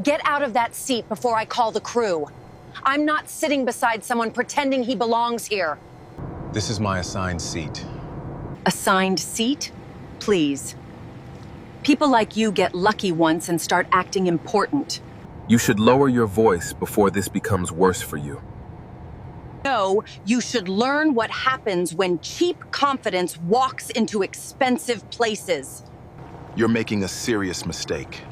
Get out of that seat before I call the crew. I'm not sitting beside someone pretending he belongs here. This is my assigned seat. Assigned seat? Please. People like you get lucky once and start acting important. You should lower your voice before this becomes worse for you. No, you should learn what happens when cheap confidence walks into expensive places. You're making a serious mistake.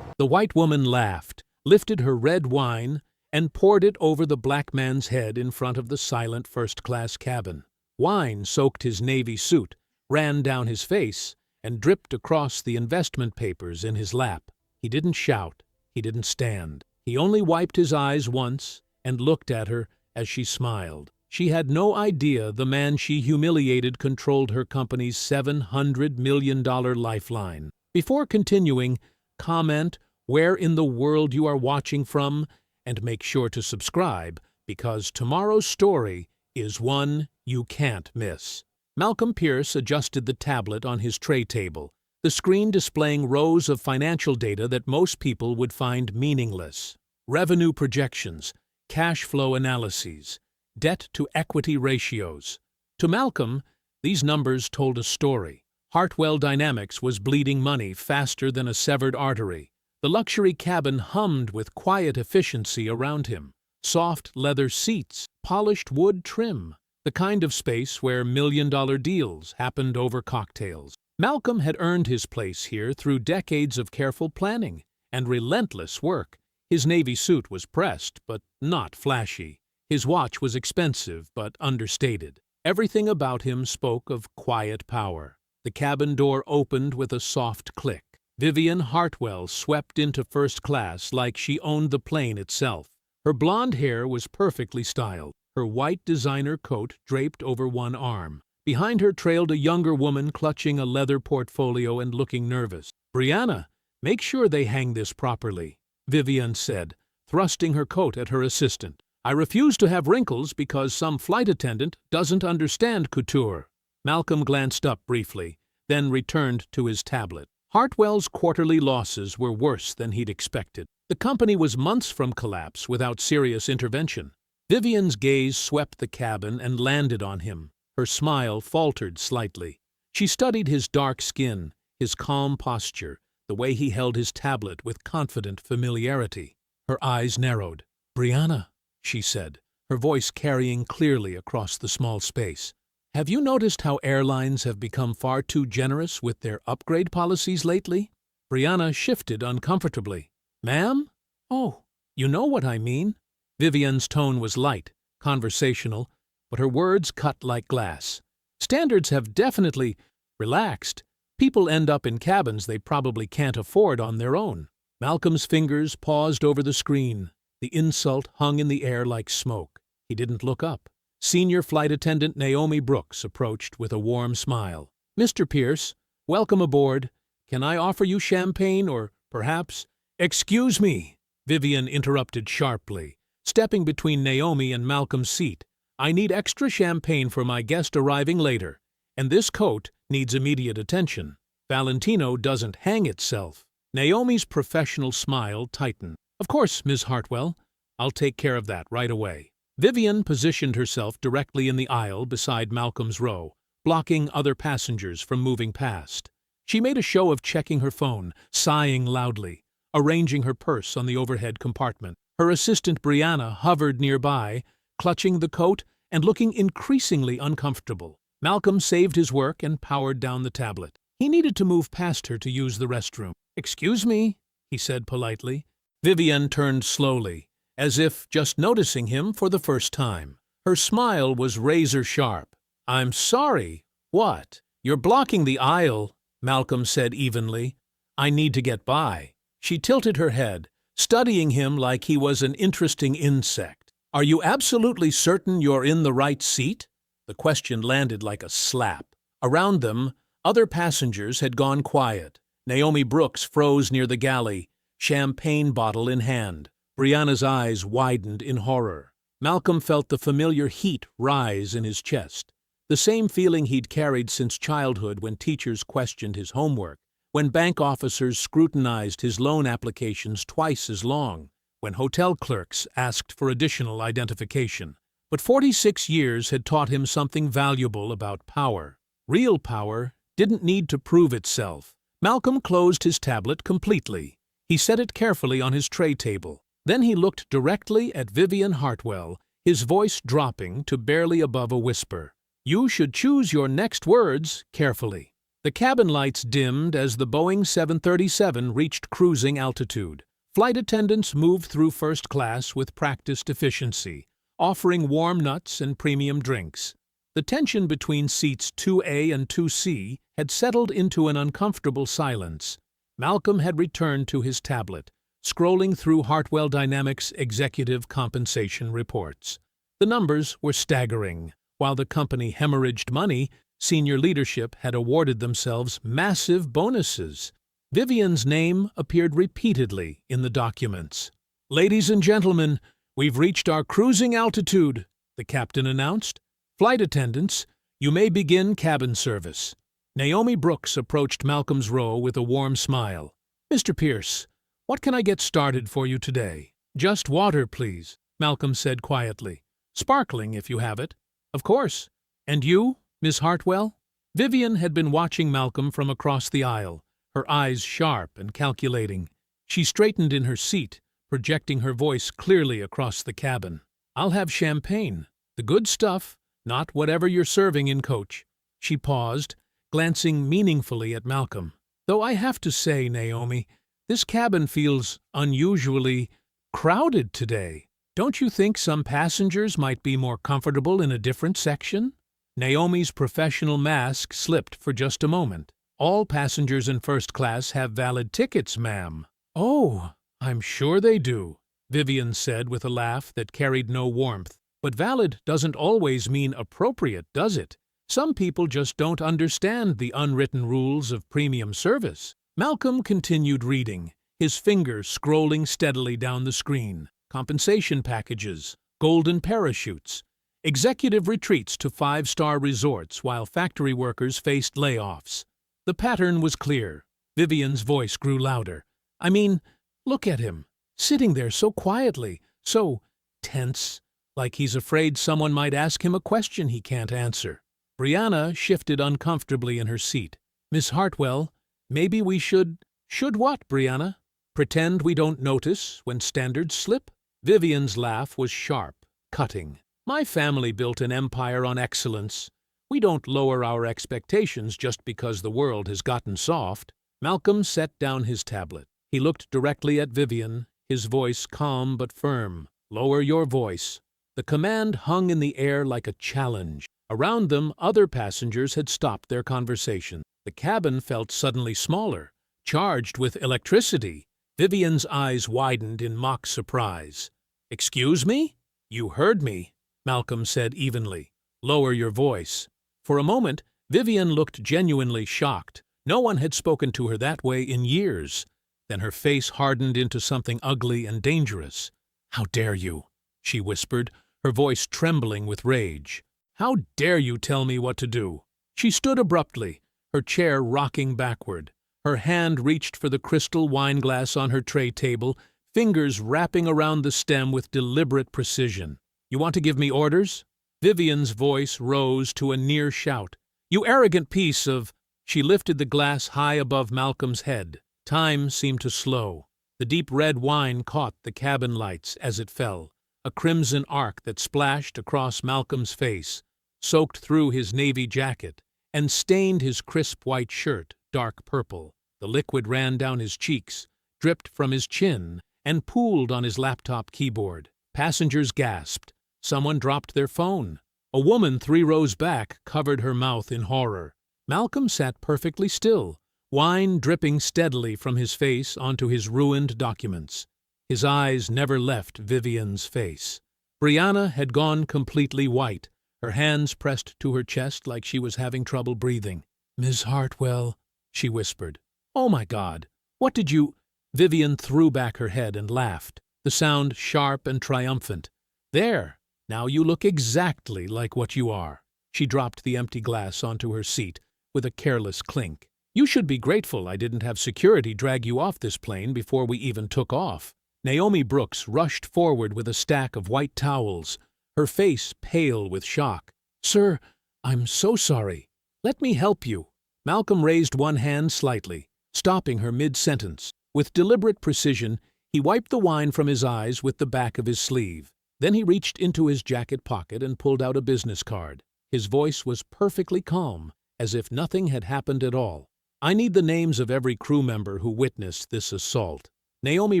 The white woman laughed, lifted her red wine, and poured it over the black man's head in front of the silent first-class cabin. Wine soaked his navy suit, ran down his face, and dripped across the investment papers in his lap. He didn't shout. He didn't stand. He only wiped his eyes once and looked at her as she smiled. She had no idea the man she humiliated controlled her company's $700 million lifeline. Before continuing, comment where in the world you are watching from, and make sure to subscribe, because tomorrow's story is one you can't miss. Malcolm Pierce adjusted the tablet on his tray table, the screen displaying rows of financial data that most people would find meaningless. Revenue projections, cash flow analyses, debt-to-equity ratios. To Malcolm, these numbers told a story. Hartwell Dynamics was bleeding money faster than a severed artery. The luxury cabin hummed with quiet efficiency around him. Soft leather seats, polished wood trim, the kind of space where million-dollar deals happened over cocktails. Malcolm had earned his place here through decades of careful planning and relentless work. His navy suit was pressed, but not flashy. His watch was expensive, but understated. Everything about him spoke of quiet power. The cabin door opened with a soft click. Vivian Hartwell swept into first class like she owned the plane itself. Her blonde hair was perfectly styled, her white designer coat draped over one arm. Behind her trailed a younger woman clutching a leather portfolio and looking nervous. "Brianna, make sure they hang this properly," Vivian said, thrusting her coat at her assistant. "I refuse to have wrinkles because some flight attendant doesn't understand couture." Malcolm glanced up briefly, then returned to his tablet. Hartwell's quarterly losses were worse than he'd expected. The company was months from collapse without serious intervention. Vivian's gaze swept the cabin and landed on him. Her smile faltered slightly. She studied his dark skin, his calm posture, the way he held his tablet with confident familiarity. Her eyes narrowed. "Brianna," she said, her voice carrying clearly across the small space. "Have you noticed how airlines have become far too generous with their upgrade policies lately?" Brianna shifted uncomfortably. "Ma'am? Oh, you know what I mean." Vivian's tone was light, conversational, but her words cut like glass. "Standards have definitely relaxed. People end up in cabins they probably can't afford on their own." Malcolm's fingers paused over the screen. The insult hung in the air like smoke. He didn't look up. Senior flight attendant Naomi Brooks approached with a warm smile. "Mr. Pierce, welcome aboard. Can I offer you champagne or perhaps—" "Excuse me," Vivian interrupted sharply, stepping between Naomi and Malcolm's seat. "I need extra champagne for my guest arriving later, and this coat needs immediate attention. Valentino doesn't hang itself." Naomi's professional smile tightened. "Of course, Ms. Hartwell. I'll take care of that right away." Vivian positioned herself directly in the aisle beside Malcolm's row, blocking other passengers from moving past. She made a show of checking her phone, sighing loudly, arranging her purse on the overhead compartment. Her assistant Brianna hovered nearby, clutching the coat and looking increasingly uncomfortable. Malcolm saved his work and powered down the tablet. He needed to move past her to use the restroom. "Excuse me," he said politely. Vivian turned slowly, as if just noticing him for the first time. Her smile was razor-sharp. "I'm sorry. What?" "You're blocking the aisle," Malcolm said evenly. "I need to get by." She tilted her head, studying him like he was an interesting insect. "Are you absolutely certain you're in the right seat?" The question landed like a slap. Around them, other passengers had gone quiet. Naomi Brooks froze near the galley, champagne bottle in hand. Brianna's eyes widened in horror. Malcolm felt the familiar heat rise in his chest, the same feeling he'd carried since childhood when teachers questioned his homework, when bank officers scrutinized his loan applications twice as long, when hotel clerks asked for additional identification. But 46 years had taught him something valuable about power. Real power didn't need to prove itself. Malcolm closed his tablet completely. He set it carefully on his tray table. Then he looked directly at Vivian Hartwell, his voice dropping to barely above a whisper. "You should choose your next words carefully." The cabin lights dimmed as the Boeing 737 reached cruising altitude. Flight attendants moved through first class with practiced efficiency, offering warm nuts and premium drinks. The tension between seats 2A and 2C had settled into an uncomfortable silence. Malcolm had returned to his tablet, scrolling through Hartwell Dynamics' executive compensation reports. The numbers were staggering. While the company hemorrhaged money, senior leadership had awarded themselves massive bonuses. Vivian's name appeared repeatedly in the documents. "Ladies and gentlemen, we've reached our cruising altitude," the captain announced. "Flight attendants, you may begin cabin service." Naomi Brooks approached Malcolm's row with a warm smile. "Mr. Pierce, what can I get started for you today?" "Just water, please," Malcolm said quietly. "Sparkling, if you have it." "Of course. And you, Miss Hartwell?" Vivian had been watching Malcolm from across the aisle, her eyes sharp and calculating. She straightened in her seat, projecting her voice clearly across the cabin. "I'll have champagne. The good stuff, not whatever you're serving in coach." She paused, glancing meaningfully at Malcolm. "Though I have to say, Naomi, this cabin feels unusually crowded today. Don't you think some passengers might be more comfortable in a different section?" Naomi's professional mask slipped for just a moment. "All passengers in first class have valid tickets, ma'am." "Oh, I'm sure they do," Vivian said with a laugh that carried no warmth. "But valid doesn't always mean appropriate, does it? Some people just don't understand the unwritten rules of premium service." Malcolm continued reading, his fingers scrolling steadily down the screen. Compensation packages, golden parachutes, executive retreats to five-star resorts while factory workers faced layoffs. The pattern was clear. Vivian's voice grew louder. "I mean, look at him, sitting there so quietly, so tense, like he's afraid someone might ask him a question he can't answer." Brianna shifted uncomfortably in her seat. "Miss Hartwell, maybe we should..." "Should what, Brianna? Pretend we don't notice when standards slip?" Vivian's laugh was sharp, cutting. "My family built an empire on excellence. We don't lower our expectations just because the world has gotten soft." Malcolm set down his tablet. He looked directly at Vivian, his voice calm but firm. "Lower your voice." The command hung in the air like a challenge. Around them, other passengers had stopped their conversation. The cabin felt suddenly smaller, charged with electricity. Vivian's eyes widened in mock surprise. "Excuse me? You heard me," Malcolm said evenly. "Lower your voice." For a moment, Vivian looked genuinely shocked. No one had spoken to her that way in years. Then her face hardened into something ugly and dangerous. "How dare you?" she whispered, her voice trembling with rage. "How dare you tell me what to do?" She stood abruptly, her chair rocking backward. Her hand reached for the crystal wine glass on her tray table, fingers wrapping around the stem with deliberate precision. "You want to give me orders?" Vivian's voice rose to a near shout. "You arrogant piece of—" She lifted the glass high above Malcolm's head. Time seemed to slow. The deep red wine caught the cabin lights as it fell, a crimson arc that splashed across Malcolm's face, soaked through his navy jacket, and stained his crisp white shirt dark purple. The liquid ran down his cheeks, dripped from his chin, and pooled on his laptop keyboard. Passengers gasped. Someone dropped their phone. A woman 3 rows back covered her mouth in horror. Malcolm sat perfectly still, wine dripping steadily from his face onto his ruined documents. His eyes never left Vivian's face. Brianna had gone completely white, her hands pressed to her chest like she was having trouble breathing. "Miss Hartwell," she whispered. "Oh my God, what did you—" Vivian threw back her head and laughed, the sound sharp and triumphant. "There, now you look exactly like what you are." She dropped the empty glass onto her seat with a careless clink. You should be grateful I didn't have security drag you off this plane before we even took off. Naomi Brooks rushed forward with a stack of white towels, her face pale with shock. Sir, I'm so sorry. Let me help you. Malcolm raised one hand slightly, stopping her mid-sentence. With deliberate precision, he wiped the wine from his eyes with the back of his sleeve. Then he reached into his jacket pocket and pulled out a business card. His voice was perfectly calm, as if nothing had happened at all. I need the names of every crew member who witnessed this assault. Naomi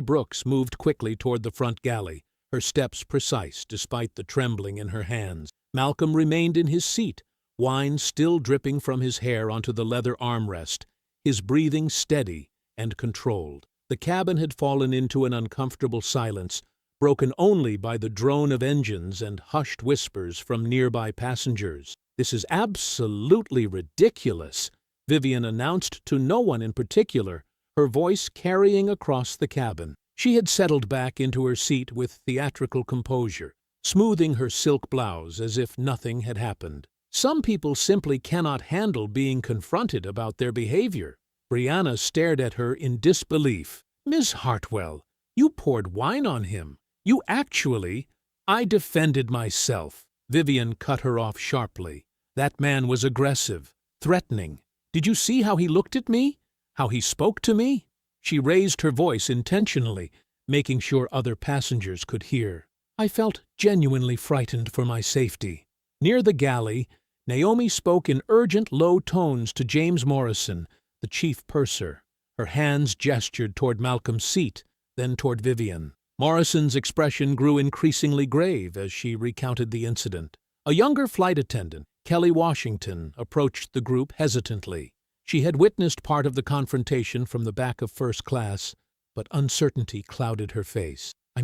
Brooks moved quickly toward the front galley, her steps precise despite the trembling in her hands. Malcolm remained in his seat, wine still dripping from his hair onto the leather armrest, his breathing steady and controlled. The cabin had fallen into an uncomfortable silence, broken only by the drone of engines and hushed whispers from nearby passengers. This is absolutely ridiculous, Vivian announced to no one in particular, her voice carrying across the cabin. She had settled back into her seat with theatrical composure, smoothing her silk blouse as if nothing had happened. Some people simply cannot handle being confronted about their behavior. Brianna stared at her in disbelief. Miss Hartwell, you poured wine on him. You actually— I defended myself. Vivian cut her off sharply. That man was aggressive, threatening. Did you see how he looked at me? How he spoke to me? She raised her voice intentionally, making sure other passengers could hear. I felt genuinely frightened for my safety. Near the galley, Naomi spoke in urgent low tones to James Morrison, the chief purser. Her hands gestured toward Malcolm's seat, then toward Vivian. Morrison's expression grew increasingly grave as she recounted the incident. A younger flight attendant, Kelly Washington, approached the group hesitantly. She had witnessed part of the confrontation from the back of first class, but uncertainty clouded her face. I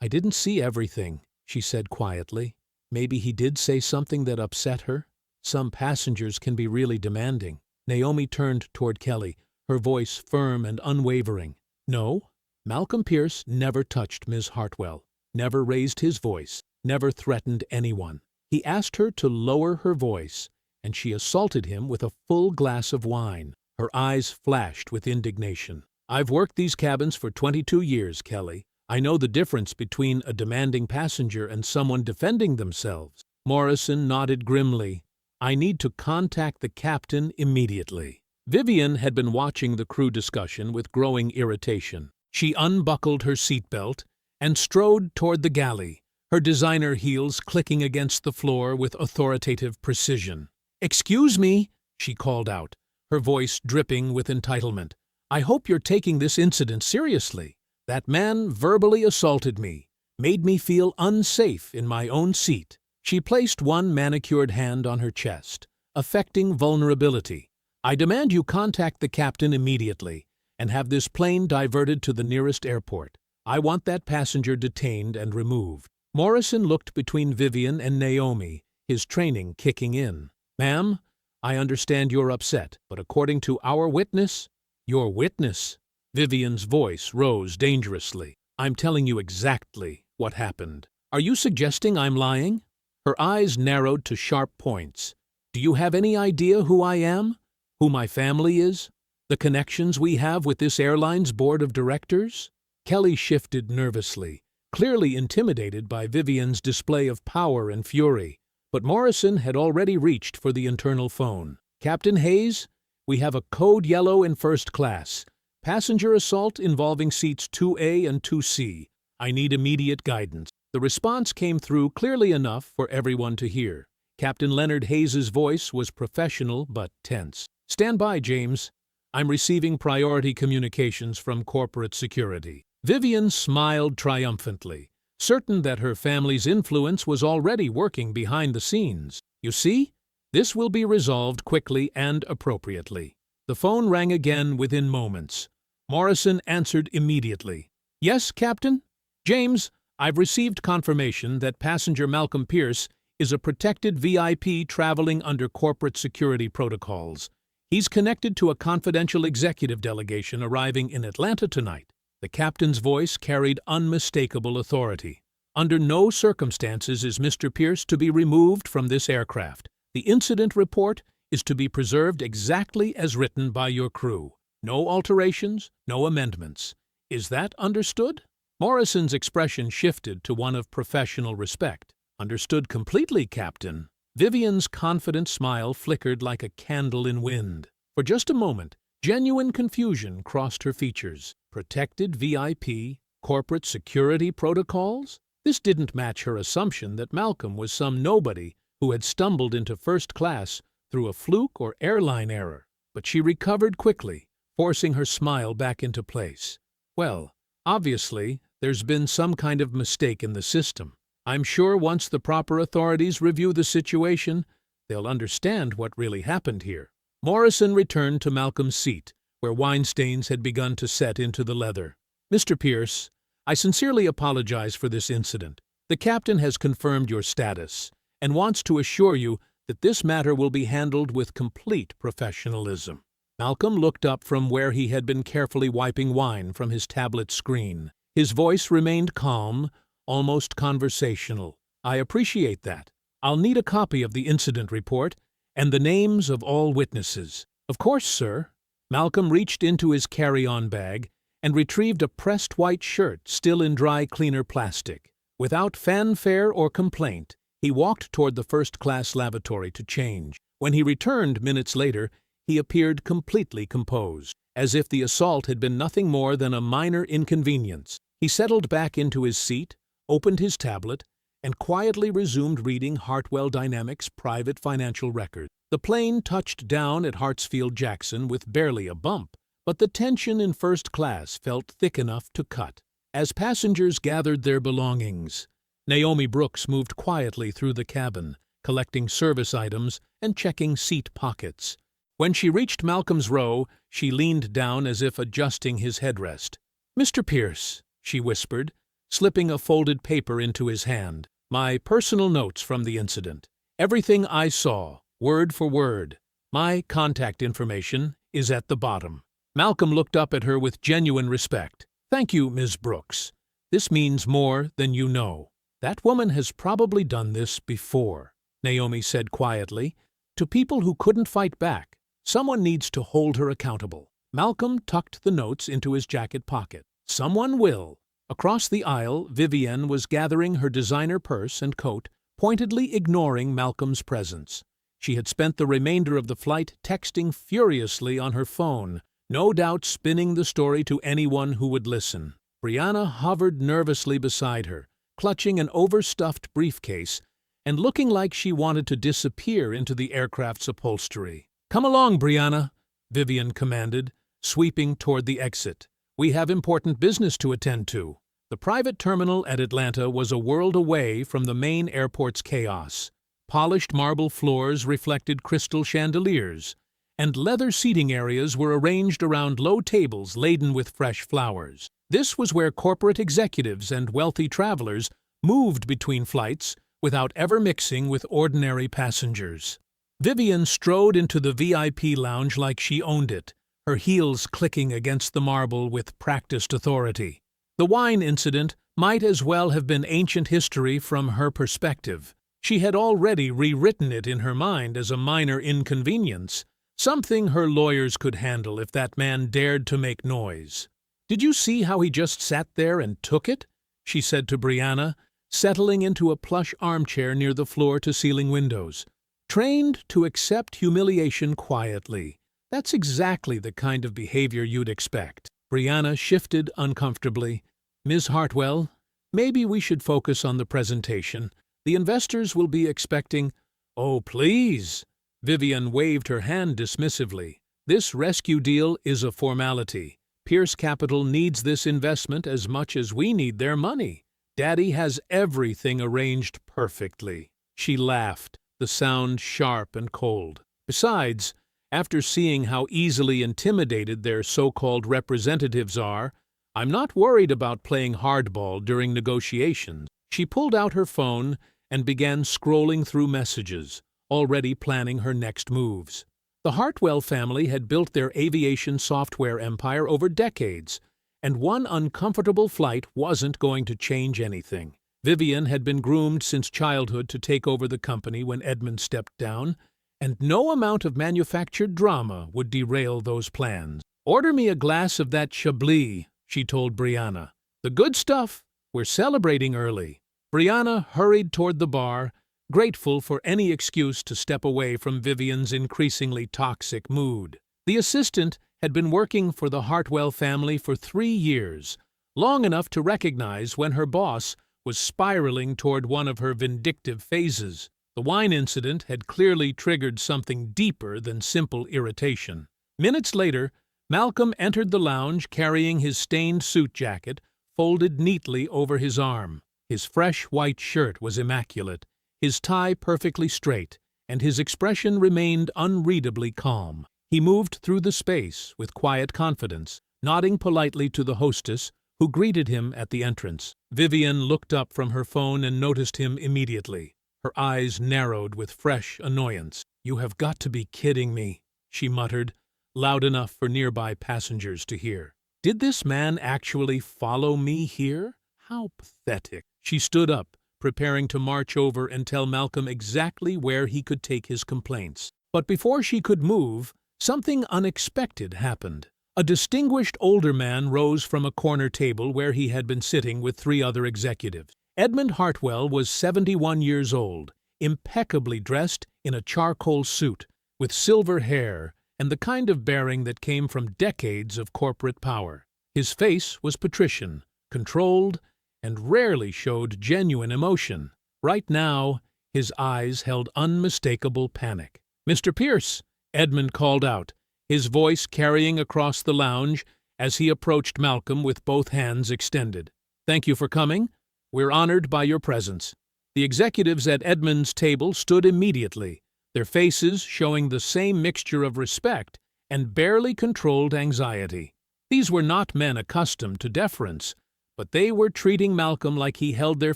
didn't see everything, she said quietly. Maybe he did say something that upset her? Some passengers can be really demanding. Naomi turned toward Kelly, her voice firm and unwavering. No, Malcolm Pierce never touched Ms. Hartwell, never raised his voice, never threatened anyone. He asked her to lower her voice, and she assaulted him with a full glass of wine. Her eyes flashed with indignation. I've worked these cabins for 22 years, Kelly. I know the difference between a demanding passenger and someone defending themselves. Morrison nodded grimly. I need to contact the captain immediately. Vivian had been watching the crew discussion with growing irritation. She unbuckled her seatbelt and strode toward the galley, her designer heels clicking against the floor with authoritative precision. Excuse me, she called out, her voice dripping with entitlement. I hope you're taking this incident seriously. That man verbally assaulted me, made me feel unsafe in my own seat. She placed one manicured hand on her chest, affecting vulnerability. I demand you contact the captain immediately and have this plane diverted to the nearest airport. I want that passenger detained and removed. Morrison looked between Vivian and Naomi, his training kicking in. Ma'am, I understand you're upset, but according to our witness, your witness— Vivian's voice rose dangerously. I'm telling you exactly what happened. Are you suggesting I'm lying? Her eyes narrowed to sharp points. Do you have any idea who I am? Who my family is? The connections we have with this airline's board of directors? Kelly shifted nervously, clearly intimidated by Vivian's display of power and fury. But Morrison had already reached for the internal phone. Captain Hayes, we have a code yellow in first class. Passenger assault involving seats 2A and 2C. I need immediate guidance. The response came through clearly enough for everyone to hear. Captain Leonard Hayes's voice was professional but tense. Stand by, James. I'm receiving priority communications from corporate security. Vivian smiled triumphantly, certain that her family's influence was already working behind the scenes. You see, this will be resolved quickly and appropriately. The phone rang again within moments. Morrison answered immediately. Yes, Captain? James, I've received confirmation that passenger Malcolm Pierce is a protected VIP traveling under corporate security protocols. He's connected to a confidential executive delegation arriving in Atlanta tonight. The captain's voice carried unmistakable authority. Under no circumstances is Mr. Pierce to be removed from this aircraft. The incident report is to be preserved exactly as written by your crew. No alterations, no amendments. Is that understood?" Morrison's expression shifted to one of professional respect. "Understood completely, Captain." Vivian's confident smile flickered like a candle in wind. For just a moment, genuine confusion crossed her features. Protected VIP, corporate security protocols? This didn't match her assumption that Malcolm was some nobody who had stumbled into first class through a fluke or airline error. But she recovered quickly, forcing her smile back into place. "Well, obviously, there's been some kind of mistake in the system. I'm sure once the proper authorities review the situation, they'll understand what really happened here." Morrison returned to Malcolm's seat, where wine stains had begun to set into the leather. "Mr. Pierce, I sincerely apologize for this incident. The captain has confirmed your status and wants to assure you that this matter will be handled with complete professionalism." Malcolm looked up from where he had been carefully wiping wine from his tablet screen. His voice remained calm, almost conversational. "I appreciate that. I'll need a copy of the incident report and the names of all witnesses." "Of course, sir." Malcolm reached into his carry-on bag and retrieved a pressed white shirt still in dry cleaner plastic. Without fanfare or complaint, he walked toward the first-class lavatory to change. When he returned minutes later, he appeared completely composed, as if the assault had been nothing more than a minor inconvenience. He settled back into his seat, opened his tablet, and quietly resumed reading Hartwell Dynamics' private financial record. The plane touched down at Hartsfield-Jackson with barely a bump, but the tension in first class felt thick enough to cut. As passengers gathered their belongings, Naomi Brooks moved quietly through the cabin, collecting service items and checking seat pockets. When she reached Malcolm's row, she leaned down as if adjusting his headrest. "Mr. Pierce," she whispered, slipping a folded paper into his hand. "My personal notes from the incident. Everything I saw, word for word. My contact information is at the bottom." Malcolm looked up at her with genuine respect. "Thank you, Ms. Brooks. This means more than you know." "That woman has probably done this before," Naomi said quietly. "To people who couldn't fight back, someone needs to hold her accountable." Malcolm tucked the notes into his jacket pocket. "Someone will." Across the aisle, Vivienne was gathering her designer purse and coat, pointedly ignoring Malcolm's presence. She had spent the remainder of the flight texting furiously on her phone, no doubt spinning the story to anyone who would listen. Brianna hovered nervously beside her, clutching an overstuffed briefcase and looking like she wanted to disappear into the aircraft's upholstery. "Come along, Brianna," Vivian commanded, sweeping toward the exit. "We have important business to attend to." The private terminal at Atlanta was a world away from the main airport's chaos. Polished marble floors reflected crystal chandeliers, and leather seating areas were arranged around low tables laden with fresh flowers. This was where corporate executives and wealthy travelers moved between flights without ever mixing with ordinary passengers. Vivian strode into the VIP lounge like she owned it, her heels clicking against the marble with practiced authority. The wine incident might as well have been ancient history from her perspective. She had already rewritten it in her mind as a minor inconvenience, something her lawyers could handle if that man dared to make noise. "Did you see how he just sat there and took it?" she said to Brianna, settling into a plush armchair near the floor-to-ceiling windows. "Trained to accept humiliation quietly. That's exactly the kind of behavior you'd expect." Brianna shifted uncomfortably. "Ms. Hartwell, maybe we should focus on the presentation. The investors will be expecting—" "Oh, please!" Vivian waved her hand dismissively. "This rescue deal is a formality. Pierce Capital needs this investment as much as we need their money. Daddy has everything arranged perfectly." She laughed, the sound sharp and cold. "Besides, after seeing how easily intimidated their so-called representatives are, I'm not worried about playing hardball during negotiations." She pulled out her phone and began scrolling through messages, already planning her next moves. The Hartwell family had built their aviation software empire over decades, and one uncomfortable flight wasn't going to change anything. Vivian had been groomed since childhood to take over the company when Edmund stepped down, and no amount of manufactured drama would derail those plans. "Order me a glass of that Chablis," she told Brianna. "The good stuff. We're celebrating early." Brianna hurried toward the bar, grateful for any excuse to step away from Vivian's increasingly toxic mood. The assistant had been working for the Hartwell family for 3 years, long enough to recognize when her boss was spiraling toward one of her vindictive phases. The wine incident had clearly triggered something deeper than simple irritation. Minutes later, Malcolm entered the lounge carrying his stained suit jacket folded neatly over his arm. His fresh white shirt was immaculate, his tie perfectly straight, and his expression remained unreadably calm. He moved through the space with quiet confidence, nodding politely to the hostess, who greeted him at the entrance. Vivian looked up from her phone and noticed him immediately. Her eyes narrowed with fresh annoyance. "You have got to be kidding me," she muttered, loud enough for nearby passengers to hear. "Did this man actually follow me here? How pathetic." She stood up, preparing to march over and tell Malcolm exactly where he could take his complaints. But before she could move, something unexpected happened. A distinguished older man rose from a corner table where he had been sitting with 3 other executives. Edmund Hartwell was 71 years old, impeccably dressed in a charcoal suit, with silver hair and the kind of bearing that came from decades of corporate power. His face was patrician, controlled, and rarely showed genuine emotion. Right now, his eyes held unmistakable panic. "Mr. Pierce," Edmund called out, his voice carrying across the lounge as he approached Malcolm with both hands extended. "Thank you for coming. We're honored by your presence." The executives at Edmund's table stood immediately, their faces showing the same mixture of respect and barely controlled anxiety. These were not men accustomed to deference, but they were treating Malcolm like he held their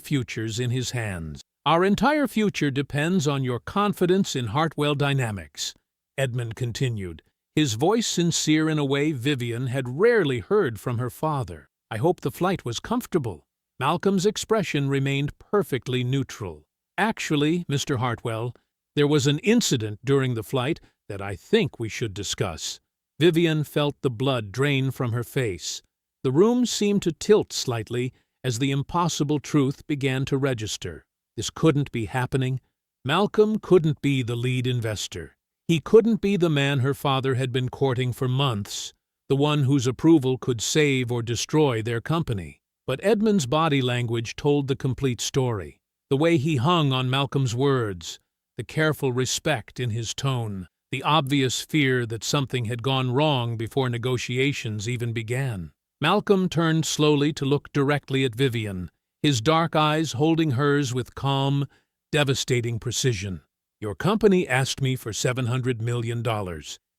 futures in his hands. "Our entire future depends on your confidence in Hartwell Dynamics," Edmund continued, his voice sincere in a way Vivian had rarely heard from her father. "I hope the flight was comfortable." Malcolm's expression remained perfectly neutral. "Actually, Mr. Hartwell, there was an incident during the flight that I think we should discuss." Vivian felt the blood drain from her face. The room seemed to tilt slightly as the impossible truth began to register. This couldn't be happening. Malcolm couldn't be the lead investor. He couldn't be the man her father had been courting for months, the one whose approval could save or destroy their company. But Edmund's body language told the complete story. The way he hung on Malcolm's words, the careful respect in his tone, the obvious fear that something had gone wrong before negotiations even began. Malcolm turned slowly to look directly at Vivian, his dark eyes holding hers with calm, devastating precision. "Your company asked me for $700 million,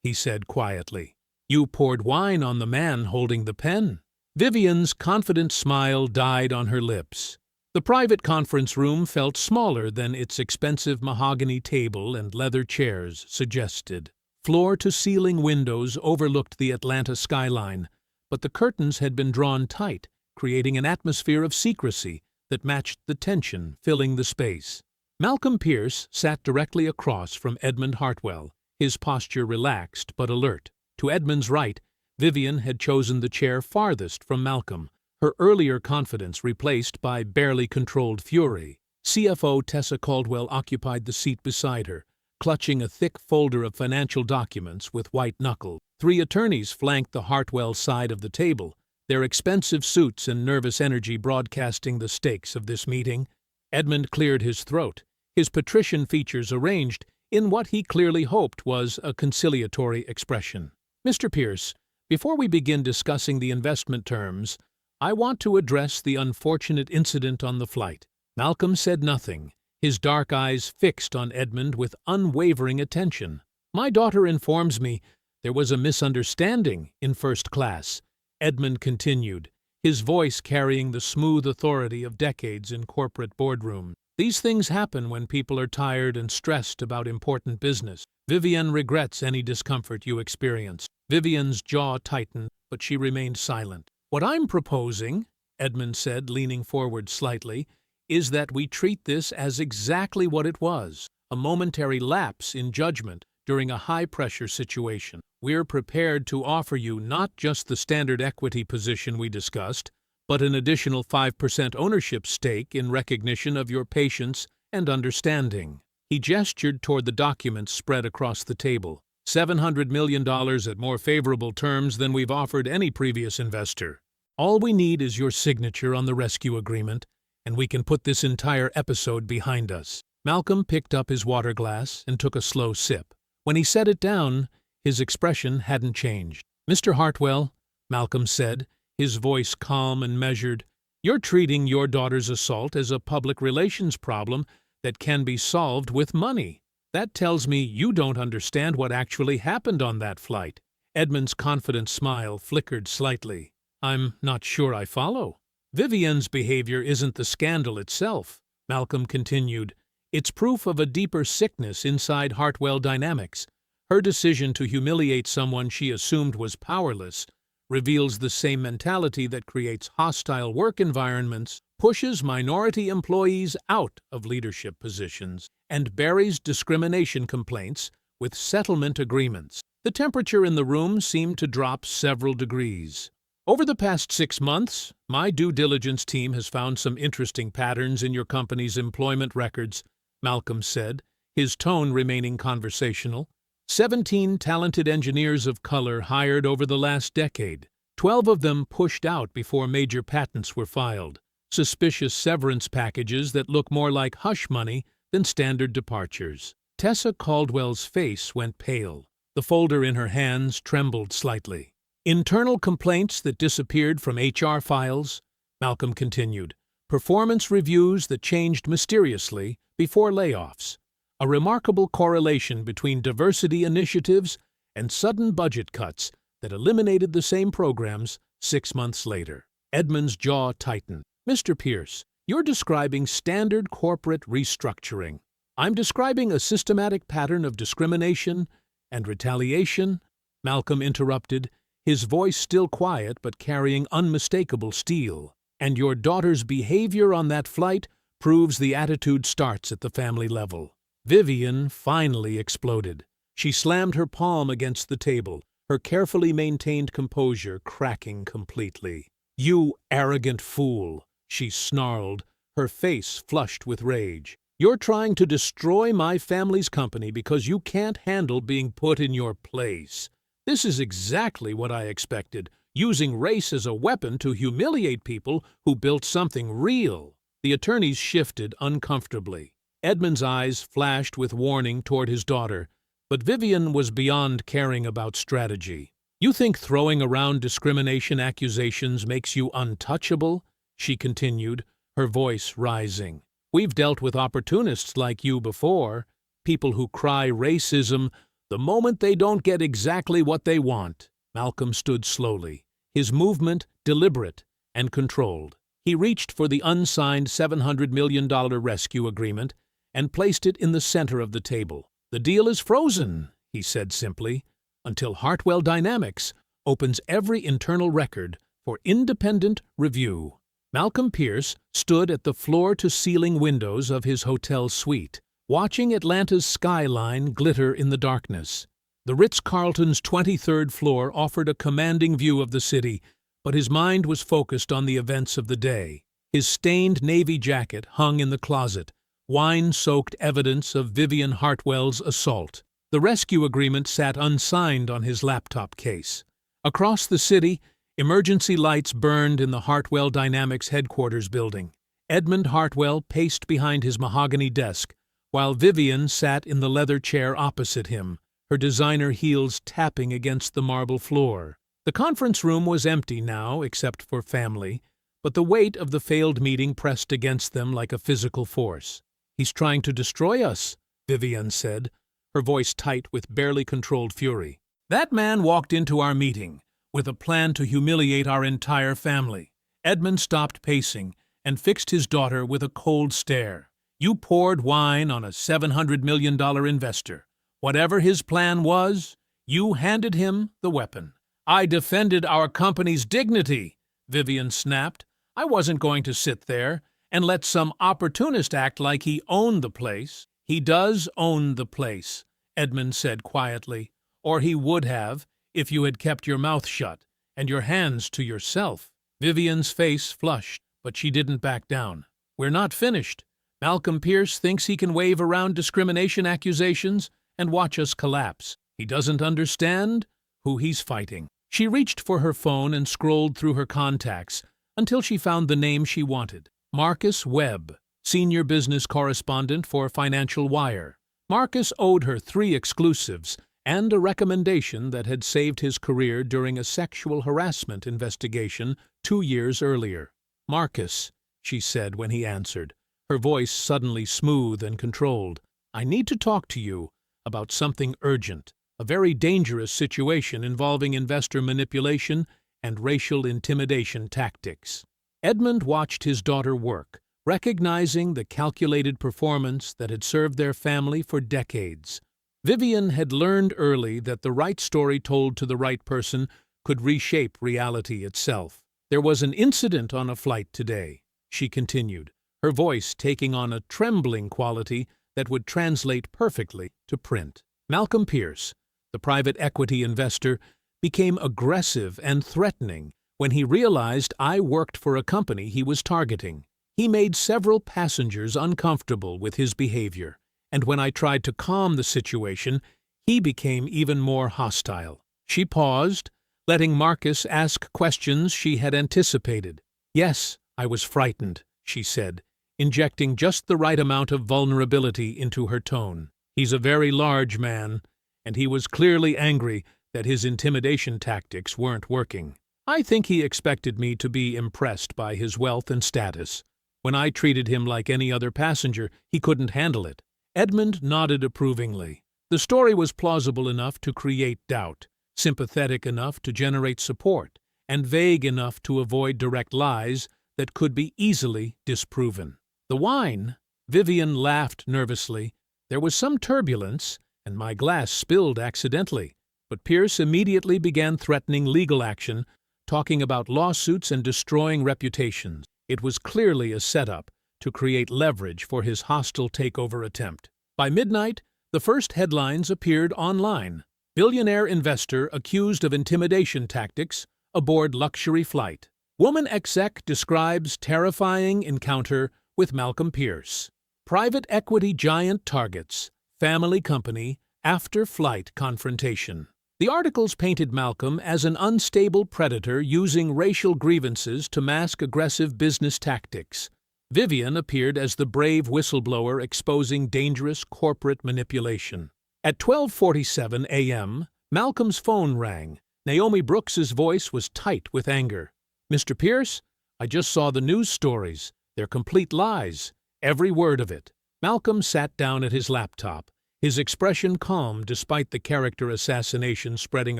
he said quietly. "You poured wine on the man holding the pen." Vivian's confident smile died on her lips. The private conference room felt smaller than its expensive mahogany table and leather chairs suggested. Floor-to-ceiling windows overlooked the Atlanta skyline, but the curtains had been drawn tight, creating an atmosphere of secrecy that matched the tension filling the space. Malcolm Pierce sat directly across from Edmund Hartwell, his posture relaxed but alert. To Edmund's right, Vivian had chosen the chair farthest from Malcolm, her earlier confidence replaced by barely controlled fury. CFO Tessa Caldwell occupied the seat beside her, clutching a thick folder of financial documents with white knuckles. 3 attorneys flanked the Hartwell side of the table, their expensive suits and nervous energy broadcasting the stakes of this meeting. Edmund cleared his throat, his patrician features arranged in what he clearly hoped was a conciliatory expression. "Mr. Pierce, before we begin discussing the investment terms, I want to address the unfortunate incident on the flight." Malcolm said nothing, his dark eyes fixed on Edmund with unwavering attention. "My daughter informs me there was a misunderstanding in first class," Edmund continued, his voice carrying the smooth authority of decades in corporate boardrooms. "These things happen when people are tired and stressed about important business. Vivian regrets any discomfort you experienced." Vivian's jaw tightened, but she remained silent. "What I'm proposing," Edmund said, leaning forward slightly, "is that we treat this as exactly what it was, a momentary lapse in judgment during a high-pressure situation. We're prepared to offer you not just the standard equity position we discussed, but an additional 5% ownership stake in recognition of your patience and understanding. He gestured toward the documents spread across the table. $700 million at more favorable terms than we've offered any previous investor. All we need is your signature on the rescue agreement, and we can put this entire episode behind us. Malcolm picked up his water glass and took a slow sip. When he set it down, his expression hadn't changed. "Mr. Hartwell," Malcolm said, his voice calm and measured, "you're treating your daughter's assault as a public relations problem that can be solved with money. That tells me you don't understand what actually happened on that flight." Edmund's confident smile flickered slightly. "I'm not sure I follow." "Vivian's behavior isn't the scandal itself," Malcolm continued. "It's proof of a deeper sickness inside Hartwell Dynamics. Her decision to humiliate someone she assumed was powerless reveals the same mentality that creates hostile work environments, pushes minority employees out of leadership positions, and buries discrimination complaints with settlement agreements." The temperature in the room seemed to drop several degrees. "Over the past 6 months, my due diligence team has found some interesting patterns in your company's employment records," Malcolm said, his tone remaining conversational. 17 talented engineers of color hired over the last decade. 12 of them pushed out before major patents were filed. Suspicious severance packages that look more like hush money than standard departures. Tessa Caldwell's face went pale. The folder in her hands trembled slightly. "Internal complaints that disappeared from HR files," Malcolm continued. "Performance reviews that changed mysteriously before layoffs. A remarkable correlation between diversity initiatives and sudden budget cuts that eliminated the same programs 6 months later." Edmund's jaw tightened. "Mr. Pierce, you're describing standard corporate restructuring. I'm describing a systematic pattern of discrimination and retaliation," Malcolm interrupted, his voice still quiet but carrying unmistakable steel. "And your daughter's behavior on that flight proves the attitude starts at the family level." Vivian finally exploded. She slammed her palm against the table, her carefully maintained composure cracking completely. "You arrogant fool," she snarled, her face flushed with rage. "You're trying to destroy my family's company because you can't handle being put in your place. This is exactly what I expected, using race as a weapon to humiliate people who built something real." The attorneys shifted uncomfortably. Edmund's eyes flashed with warning toward his daughter, but Vivian was beyond caring about strategy. "You think throwing around discrimination accusations makes you untouchable?" she continued, her voice rising. "We've dealt with opportunists like you before, people who cry racism the moment they don't get exactly what they want." Malcolm stood slowly, his movement deliberate and controlled. He reached for the unsigned $700 million rescue agreement and placed it in the center of the table. "The deal is frozen," he said simply, "until Hartwell Dynamics opens every internal record for independent review." Malcolm Pierce stood at the floor-to-ceiling windows of his hotel suite, watching Atlanta's skyline glitter in the darkness. The Ritz-Carlton's 23rd floor offered a commanding view of the city, but his mind was focused on the events of the day. His stained navy jacket hung in the closet, wine-soaked evidence of Vivian Hartwell's assault. The rescue agreement sat unsigned on his laptop case. Across the city, emergency lights burned in the Hartwell Dynamics headquarters building. Edmund Hartwell paced behind his mahogany desk, while Vivian sat in the leather chair opposite him, her designer heels tapping against the marble floor. The conference room was empty now, except for family, but the weight of the failed meeting pressed against them like a physical force. "He's trying to destroy us," Vivian said, her voice tight with barely controlled fury. "That man walked into our meeting with a plan to humiliate our entire family." Edmund stopped pacing and fixed his daughter with a cold stare. "You poured wine on a $700 million investor. Whatever his plan was, you handed him the weapon." "I defended our company's dignity," Vivian snapped. "I wasn't going to sit there and let some opportunist act like he owned the place. He does own the place, Edmund said quietly, or he would have if you had kept your mouth shut and your hands to yourself. Vivian's face flushed, but she didn't back down. We're not finished. Malcolm Pierce thinks he can wave around discrimination accusations and watch us collapse. He doesn't understand who he's fighting. She reached for her phone and scrolled through her contacts until she found the name she wanted. Marcus Webb, senior business correspondent for Financial Wire. Marcus owed her 3 exclusives and a recommendation that had saved his career during a sexual harassment investigation 2 years earlier. "Marcus," she said when he answered, her voice suddenly smooth and controlled, "I need to talk to you about something urgent, a very dangerous situation involving investor manipulation and racial intimidation tactics." Edmund watched his daughter work, recognizing the calculated performance that had served their family for decades. Vivian had learned early that the right story told to the right person could reshape reality itself. "There was an incident on a flight today," she continued, her voice taking on a trembling quality that would translate perfectly to print. Malcolm Pierce, the private equity investor, became aggressive and threatening when he realized I worked for a company he was targeting. He made several passengers uncomfortable with his behavior, and when I tried to calm the situation, he became even more hostile. She paused, letting Marcus ask questions she had anticipated. "Yes, I was frightened," she said, injecting just the right amount of vulnerability into her tone. "He's a very large man, and he was clearly angry that his intimidation tactics weren't working. I think he expected me to be impressed by his wealth and status. When I treated him like any other passenger, he couldn't handle it." Edmund nodded approvingly. The story was plausible enough to create doubt, sympathetic enough to generate support, and vague enough to avoid direct lies that could be easily disproven. "The wine?" Vivian laughed nervously. "There was some turbulence, and my glass spilled accidentally." But Pierce immediately began threatening legal action, talking about lawsuits and destroying reputations. It was clearly a setup to create leverage for his hostile takeover attempt. By midnight, the first headlines appeared online. "Billionaire investor accused of intimidation tactics aboard luxury flight." "Woman exec describes terrifying encounter with Malcolm Pierce." "Private equity giant targets family company after flight confrontation." The articles painted Malcolm as an unstable predator using racial grievances to mask aggressive business tactics. Vivian appeared as the brave whistleblower exposing dangerous corporate manipulation. At 12:47 a.m., Malcolm's phone rang. Naomi Brooks's voice was tight with anger. "Mr. Pierce, I just saw the news stories. They're complete lies. Every word of it." Malcolm sat down at his laptop, his expression calm despite the character assassination spreading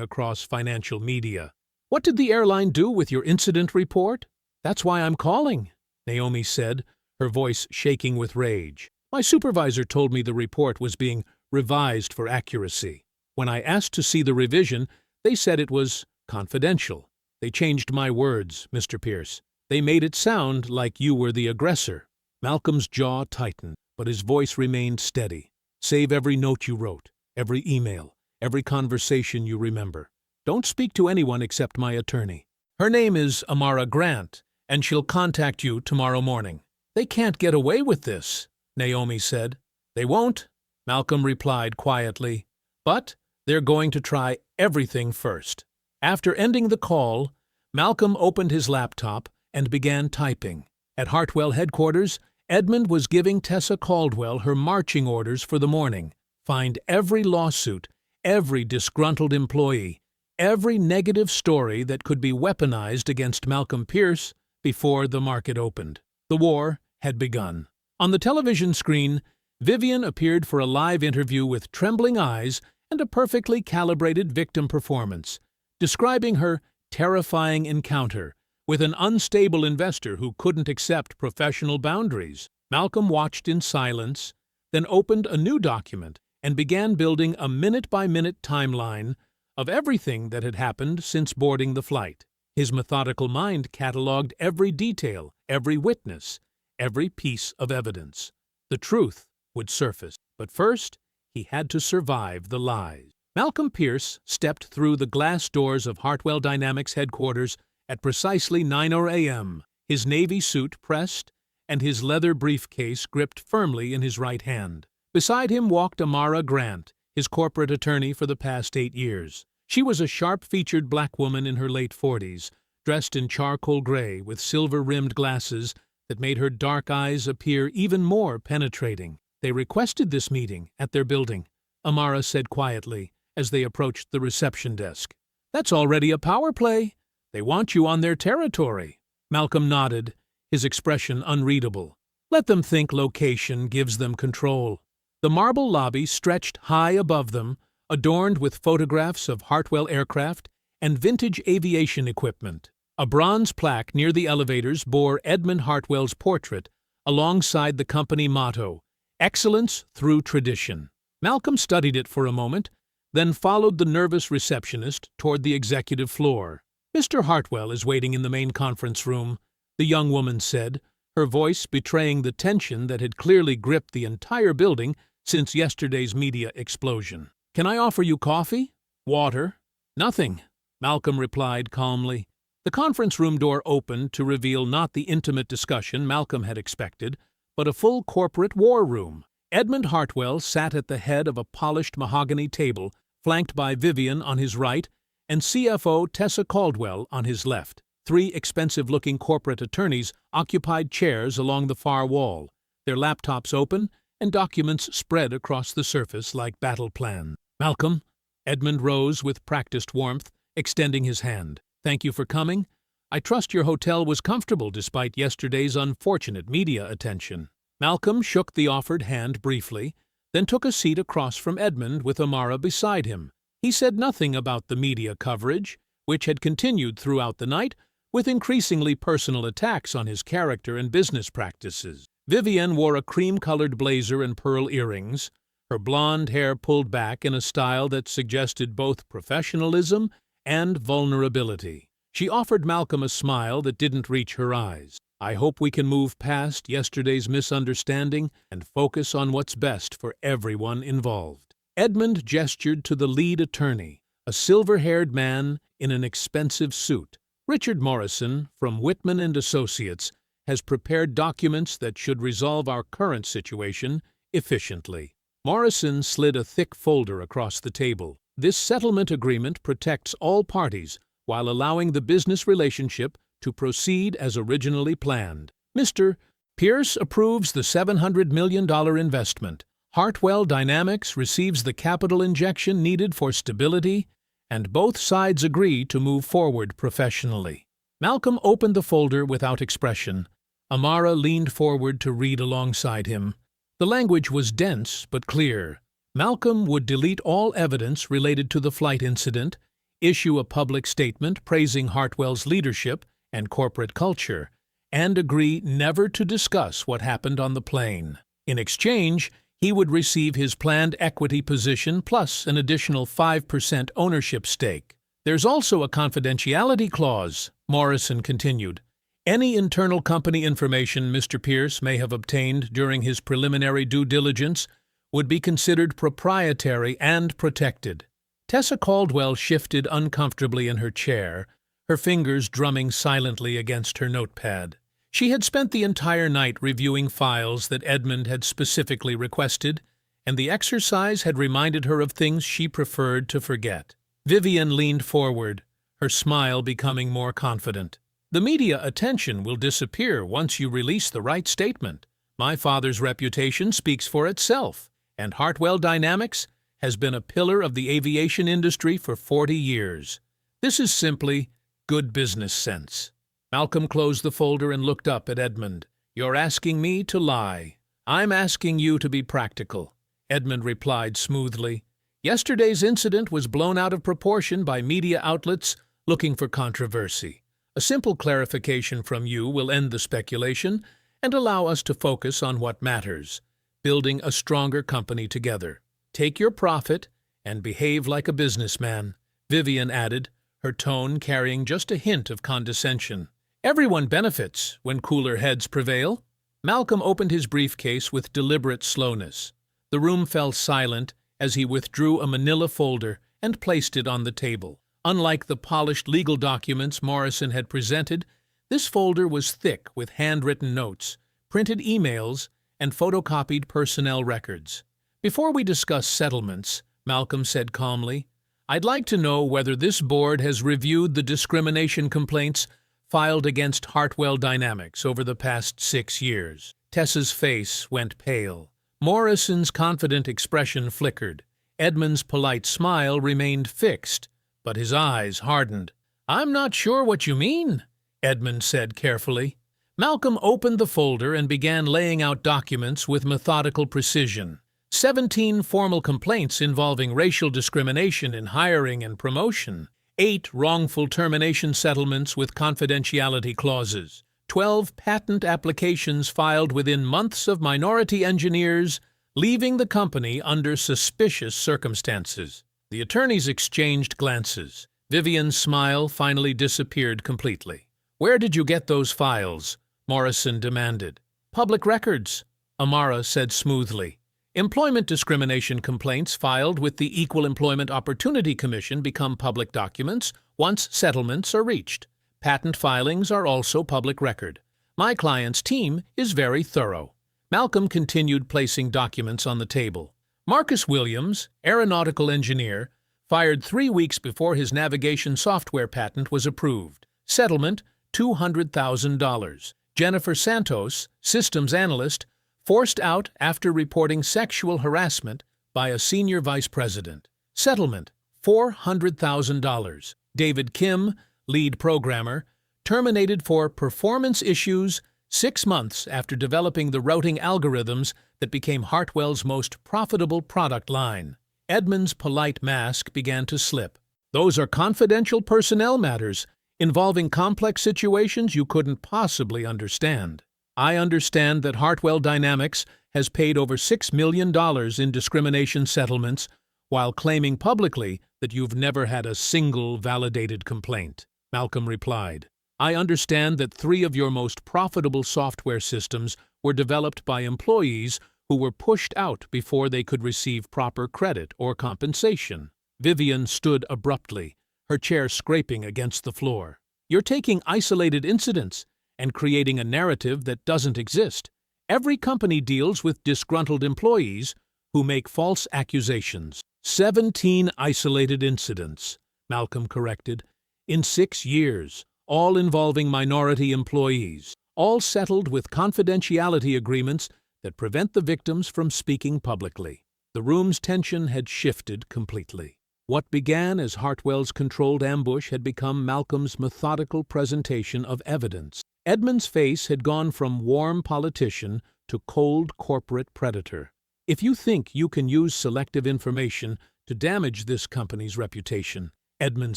across financial media. "What did the airline do with your incident report?" "That's why I'm calling," Naomi said, her voice shaking with rage. "My supervisor told me the report was being revised for accuracy. When I asked to see the revision, they said it was confidential. They changed my words, Mr. Pierce. They made it sound like you were the aggressor." Malcolm's jaw tightened, but his voice remained steady. "Save every note you wrote, every email, every conversation you remember. Don't speak to anyone except my attorney. Her name is Amara Grant, and she'll contact you tomorrow morning." "They can't get away with this," Naomi said. "They won't," Malcolm replied quietly. "But they're going to try everything first." After ending the call, Malcolm opened his laptop and began typing. At Hartwell headquarters, Edmund was giving Tessa Caldwell her marching orders for the morning. Find every lawsuit, every disgruntled employee, every negative story that could be weaponized against Malcolm Pierce before the market opened. The war had begun. On the television screen, Vivian appeared for a live interview with trembling eyes and a perfectly calibrated victim performance, describing her terrifying encounter with an unstable investor who couldn't accept professional boundaries. Malcolm watched in silence, then opened a new document and began building a minute-by-minute timeline of everything that had happened since boarding the flight. His methodical mind catalogued every detail, every witness, every piece of evidence. The truth would surface. But first, he had to survive the lies. Malcolm Pierce stepped through the glass doors of Hartwell Dynamics headquarters at precisely 9 a.m., his navy suit pressed and his leather briefcase gripped firmly in his right hand. Beside him walked Amara Grant, his corporate attorney for the past 8 years. She was a sharp-featured black woman in her late 40s, dressed in charcoal gray with silver-rimmed glasses that made her dark eyes appear even more penetrating. They requested this meeting at their building, Amara said quietly as they approached the reception desk. That's already a power play. They want you on their territory. Malcolm nodded, his expression unreadable. Let them think location gives them control. The marble lobby stretched high above them, adorned with photographs of Hartwell aircraft and vintage aviation equipment. A bronze plaque near the elevators bore Edmund Hartwell's portrait alongside the company motto, "Excellence through Tradition." Malcolm studied it for a moment, then followed the nervous receptionist toward the executive floor. "Mr. Hartwell is waiting in the main conference room," the young woman said, her voice betraying the tension that had clearly gripped the entire building since yesterday's media explosion. "Can I offer you coffee? Water?" "Nothing," Malcolm replied calmly. The conference room door opened to reveal not the intimate discussion Malcolm had expected, but a full corporate war room. Edmund Hartwell sat at the head of a polished mahogany table, flanked by Vivian on his right and CFO Tessa Caldwell on his left. 3 expensive-looking corporate attorneys occupied chairs along the far wall, their laptops open and documents spread across the surface like battle plans. "Malcolm," Edmund rose with practiced warmth, extending his hand. "Thank you for coming. I trust your hotel was comfortable despite yesterday's unfortunate media attention." Malcolm shook the offered hand briefly, then took a seat across from Edmund with Amara beside him. He said nothing about the media coverage, which had continued throughout the night, with increasingly personal attacks on his character and business practices. Vivian wore a cream-colored blazer and pearl earrings, her blonde hair pulled back in a style that suggested both professionalism and vulnerability. She offered Malcolm a smile that didn't reach her eyes. "I hope we can move past yesterday's misunderstanding and focus on what's best for everyone involved." Edmund gestured to the lead attorney, a silver-haired man in an expensive suit. "Richard Morrison, from Whitman and Associates, has prepared documents that should resolve our current situation efficiently." Morrison slid a thick folder across the table. "This settlement agreement protects all parties while allowing the business relationship to proceed as originally planned. Mr. Pierce approves the $700 million investment. Hartwell Dynamics receives the capital injection needed for stability, and both sides agree to move forward professionally." Malcolm opened the folder without expression. Amara leaned forward to read alongside him. The language was dense but clear. Malcolm would delete all evidence related to the flight incident, issue a public statement praising Hartwell's leadership and corporate culture, and agree never to discuss what happened on the plane. In exchange, he would receive his planned equity position plus an additional 5% ownership stake. "There's also a confidentiality clause," Morrison continued. "Any internal company information Mr. Pierce may have obtained during his preliminary due diligence would be considered proprietary and protected." Tessa Caldwell shifted uncomfortably in her chair, her fingers drumming silently against her notepad. She had spent the entire night reviewing files that Edmund had specifically requested, and the exercise had reminded her of things she preferred to forget. Vivian leaned forward, her smile becoming more confident. "The media attention will disappear once you release the right statement. My father's reputation speaks for itself, and Hartwell Dynamics has been a pillar of the aviation industry for 40 years. This is simply good business sense." Malcolm closed the folder and looked up at Edmund. "You're asking me to lie. I'm asking you to be practical," Edmund replied smoothly. "Yesterday's incident was blown out of proportion by media outlets looking for controversy. A simple clarification from you will end the speculation and allow us to focus on what matters, building a stronger company together. Take your profit and behave like a businessman," Vivian added, her tone carrying just a hint of condescension. "Everyone benefits when cooler heads prevail." Malcolm opened his briefcase with deliberate slowness. The room fell silent as he withdrew a manila folder and placed it on the table. Unlike the polished legal documents Morrison had presented, this folder was thick with handwritten notes, printed emails, and photocopied personnel records. "Before we discuss settlements," Malcolm said calmly, "I'd like to know whether this board has reviewed the discrimination complaints filed against Hartwell Dynamics over the past 6 years." Tessa's face went pale. Morrison's confident expression flickered. Edmund's polite smile remained fixed, but his eyes hardened. "I'm not sure what you mean," Edmund said carefully. Malcolm opened the folder and began laying out documents with methodical precision. 17 formal complaints involving racial discrimination in hiring and promotion, 8 wrongful termination settlements with confidentiality clauses, 12 patent applications filed within months of minority engineers leaving the company under suspicious circumstances. The attorneys exchanged glances. Vivian's smile finally disappeared completely. "Where did you get those files?" Morrison demanded. "Public records," Amara said smoothly. Employment discrimination complaints filed with the Equal Employment Opportunity Commission become public documents once settlements are reached. Patent filings are also public record. My client's team is very thorough. Malcolm continued placing documents on the table. Marcus Williams, aeronautical engineer, fired 3 weeks before his navigation software patent was approved. Settlement, $200,000. Jennifer Santos, systems analyst, forced out after reporting sexual harassment by a senior vice president. Settlement, $400,000. David Kim, lead programmer, terminated for performance issues 6 months after developing the routing algorithms that became Hartwell's most profitable product line. Edmund's polite mask began to slip. "Those are confidential personnel matters involving complex situations you couldn't possibly understand. I understand that Hartwell Dynamics has paid over $6 million in discrimination settlements while claiming publicly that you've never had a single validated complaint," Malcolm replied. "I understand that 3 of your most profitable software systems were developed by employees who were pushed out before they could receive proper credit or compensation." Vivian stood abruptly, her chair scraping against the floor. "You're taking isolated incidents and creating a narrative that doesn't exist. Every company deals with disgruntled employees who make false accusations." 17 isolated incidents, Malcolm corrected, in 6 years, all involving minority employees, all settled with confidentiality agreements that prevent the victims from speaking publicly. The room's tension had shifted completely. What began as Hartwell's controlled ambush had become Malcolm's methodical presentation of evidence. Edmund's face had gone from warm politician to cold corporate predator. "If you think you can use selective information to damage this company's reputation," Edmund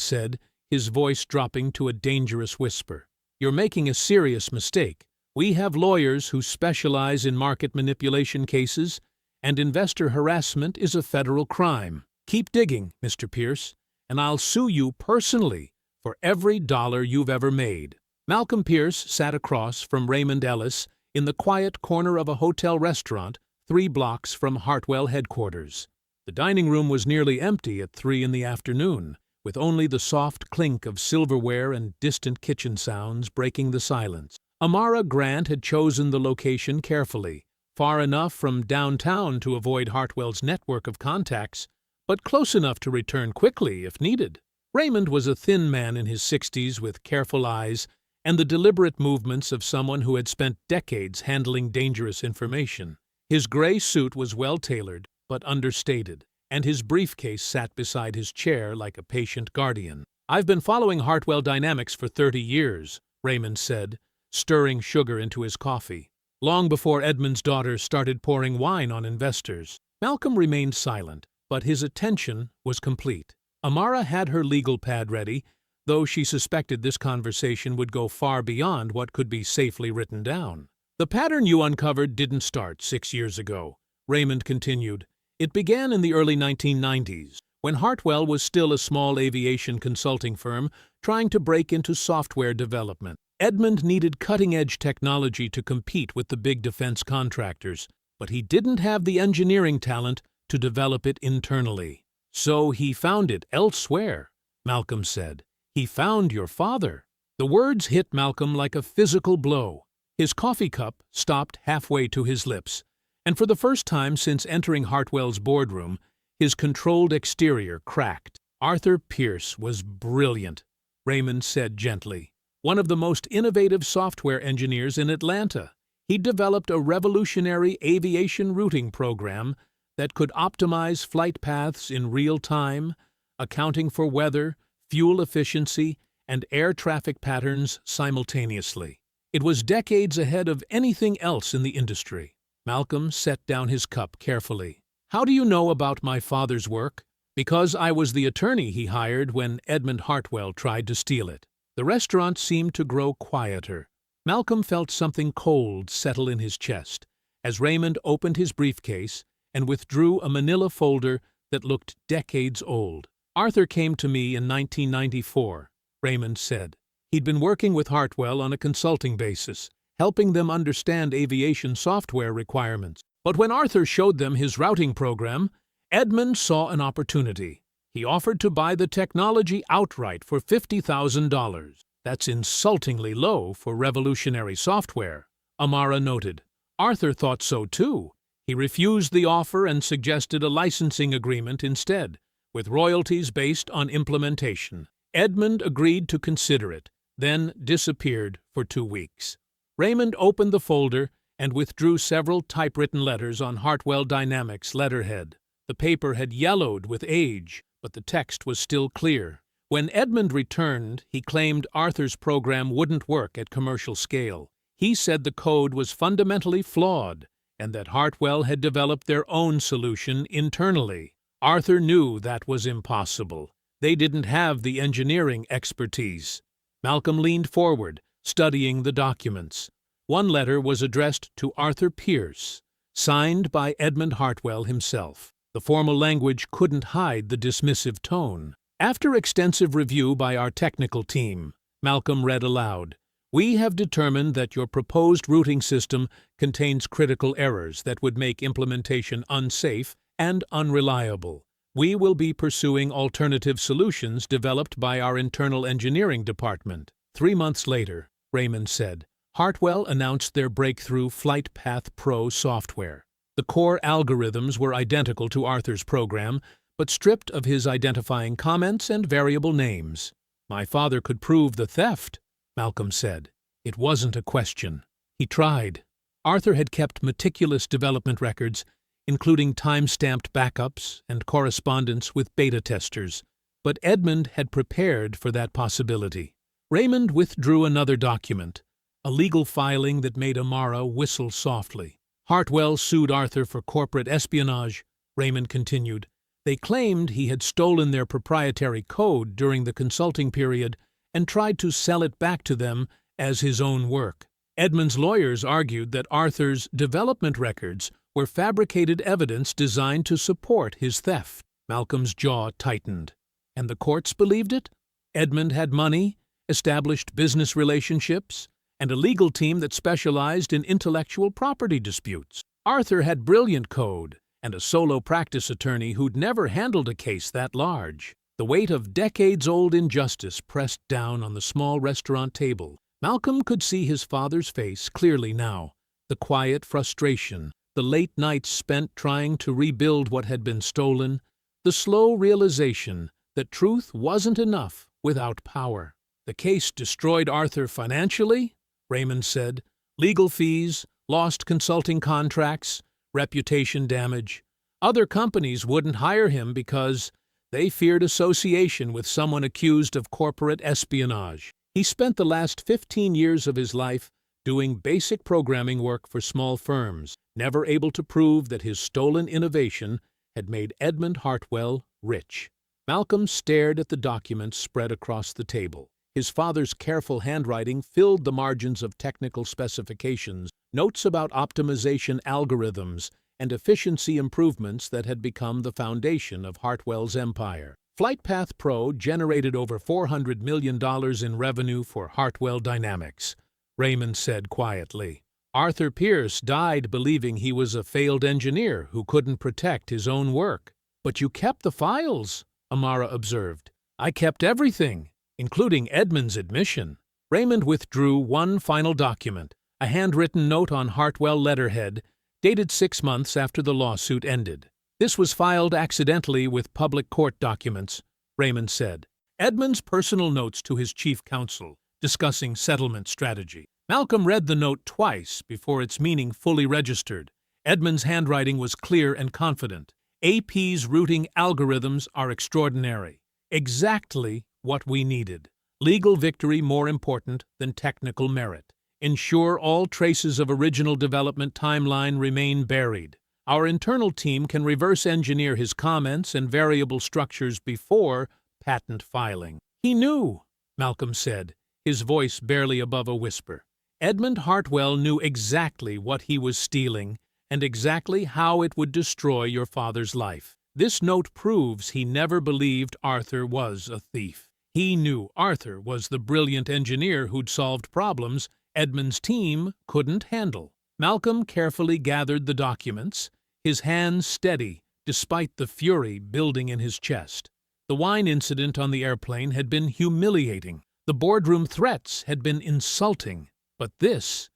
said, his voice dropping to a dangerous whisper, "you're making a serious mistake. We have lawyers who specialize in market manipulation cases, and investor harassment is a federal crime. Keep digging, Mr. Pierce, and I'll sue you personally for every dollar you've ever made." Malcolm Pierce sat across from Raymond Ellis in the quiet corner of a hotel restaurant 3 blocks from Hartwell headquarters. The dining room was nearly empty at 3 in the afternoon, with only the soft clink of silverware and distant kitchen sounds breaking the silence. Amara Grant had chosen the location carefully, far enough from downtown to avoid Hartwell's network of contacts, but close enough to return quickly if needed. Raymond was a thin man in his 60s with careful eyes and the deliberate movements of someone who had spent decades handling dangerous information. His gray suit was well-tailored but understated, and his briefcase sat beside his chair like a patient guardian. "I've been following Hartwell Dynamics for 30 years, Raymond said, stirring sugar into his coffee. Long before Edmund's daughter started pouring wine on investors. Malcolm remained silent, but his attention was complete. Amara had her legal pad ready, though she suspected this conversation would go far beyond what could be safely written down. "The pattern you uncovered didn't start 6 years ago," Raymond continued. "It began in the early 1990s, when Hartwell was still a small aviation consulting firm trying to break into software development. Edmund needed cutting-edge technology to compete with the big defense contractors, but he didn't have the engineering talent to develop it internally. So he found it elsewhere, Malcolm said. He found your father. The words hit Malcolm like a physical blow. His coffee cup stopped halfway to his lips, and for the first time since entering Hartwell's boardroom, his controlled exterior cracked. Arthur Pierce was brilliant, Raymond said gently. One of the most innovative software engineers in Atlanta. He developed a revolutionary aviation routing program that could optimize flight paths in real time, accounting for weather, fuel efficiency, and air traffic patterns simultaneously. It was decades ahead of anything else in the industry. Malcolm set down his cup carefully. How do you know about my father's work? Because I was the attorney he hired when Edmund Hartwell tried to steal it. The restaurant seemed to grow quieter. Malcolm felt something cold settle in his chest as Raymond opened his briefcase and withdrew a manila folder that looked decades old. Arthur came to me in 1994, Raymond said. He'd been working with Hartwell on a consulting basis, helping them understand aviation software requirements. But when Arthur showed them his routing program, Edmund saw an opportunity. He offered to buy the technology outright for $50,000. That's insultingly low for revolutionary software, Amara noted. Arthur thought so too. He refused the offer and suggested a licensing agreement instead, with royalties based on implementation. Edmund agreed to consider it, then disappeared for 2 weeks. Raymond opened the folder and withdrew several typewritten letters on Hartwell Dynamics letterhead. The paper had yellowed with age, but the text was still clear. When Edmund returned, he claimed Arthur's program wouldn't work at commercial scale. He said the code was fundamentally flawed and that Hartwell had developed their own solution internally. Arthur knew that was impossible. They didn't have the engineering expertise. Malcolm leaned forward, studying the documents. One letter was addressed to Arthur Pierce, signed by Edmund Hartwell himself. The formal language couldn't hide the dismissive tone. After extensive review by our technical team, Malcolm read aloud, "We have determined that your proposed routing system contains critical errors that would make implementation unsafe and unreliable. We will be pursuing alternative solutions developed by our internal engineering department." 3 months later, Raymond said, Hartwell announced their breakthrough FlightPath Pro software. The core algorithms were identical to Arthur's program, but stripped of his identifying comments and variable names. "My father could prove the theft," Malcolm said. It wasn't a question. He tried. Arthur had kept meticulous development records, including time-stamped backups and correspondence with beta testers, but Edmund had prepared for that possibility. Raymond withdrew another document, a legal filing that made Amara whistle softly. Hartwell sued Arthur for corporate espionage, Raymond continued. They claimed he had stolen their proprietary code during the consulting period and tried to sell it back to them as his own work. Edmund's lawyers argued that Arthur's development records were fabricated evidence designed to support his theft. Malcolm's jaw tightened. And the courts believed it? Edmund had money, established business relationships, and a legal team that specialized in intellectual property disputes. Arthur had brilliant code and a solo practice attorney who'd never handled a case that large. The weight of decades-old injustice pressed down on the small restaurant table. Malcolm could see his father's face clearly now, the quiet frustration, the late nights spent trying to rebuild what had been stolen, the slow realization that truth wasn't enough without power. The case destroyed Arthur financially, Raymond said. Legal fees, lost consulting contracts, reputation damage. Other companies wouldn't hire him because they feared association with someone accused of corporate espionage. He spent the last 15 years of his life doing basic programming work for small firms, never able to prove that his stolen innovation had made Edmund Hartwell rich. Malcolm stared at the documents spread across the table. His father's careful handwriting filled the margins of technical specifications, notes about optimization algorithms, and efficiency improvements that had become the foundation of Hartwell's empire. FlightPath Pro generated over $400 million in revenue for Hartwell Dynamics, Raymond said quietly. Arthur Pierce died believing he was a failed engineer who couldn't protect his own work. But you kept the files, Amara observed. I kept everything, including Edmund's admission. Raymond withdrew one final document, a handwritten note on Hartwell letterhead, dated 6 months after the lawsuit ended. This was filed accidentally with public court documents, Raymond said. Edmund's personal notes to his chief counsel, discussing settlement strategy. Malcolm read the note twice before its meaning fully registered. Edmund's handwriting was clear and confident. AP's routing algorithms are extraordinary. Exactly what we needed. Legal victory more important than technical merit. Ensure all traces of original development timeline remain buried. Our internal team can reverse engineer his comments and variable structures before patent filing. He knew, Malcolm said, his voice barely above a whisper. Edmund Hartwell knew exactly what he was stealing and exactly how it would destroy your father's life. This note proves he never believed Arthur was a thief. He knew Arthur was the brilliant engineer who'd solved problems Edmund's team couldn't handle. Malcolm carefully gathered the documents, his hands steady despite the fury building in his chest. The wine incident on the airplane had been humiliating. The boardroom threats had been insulting. But this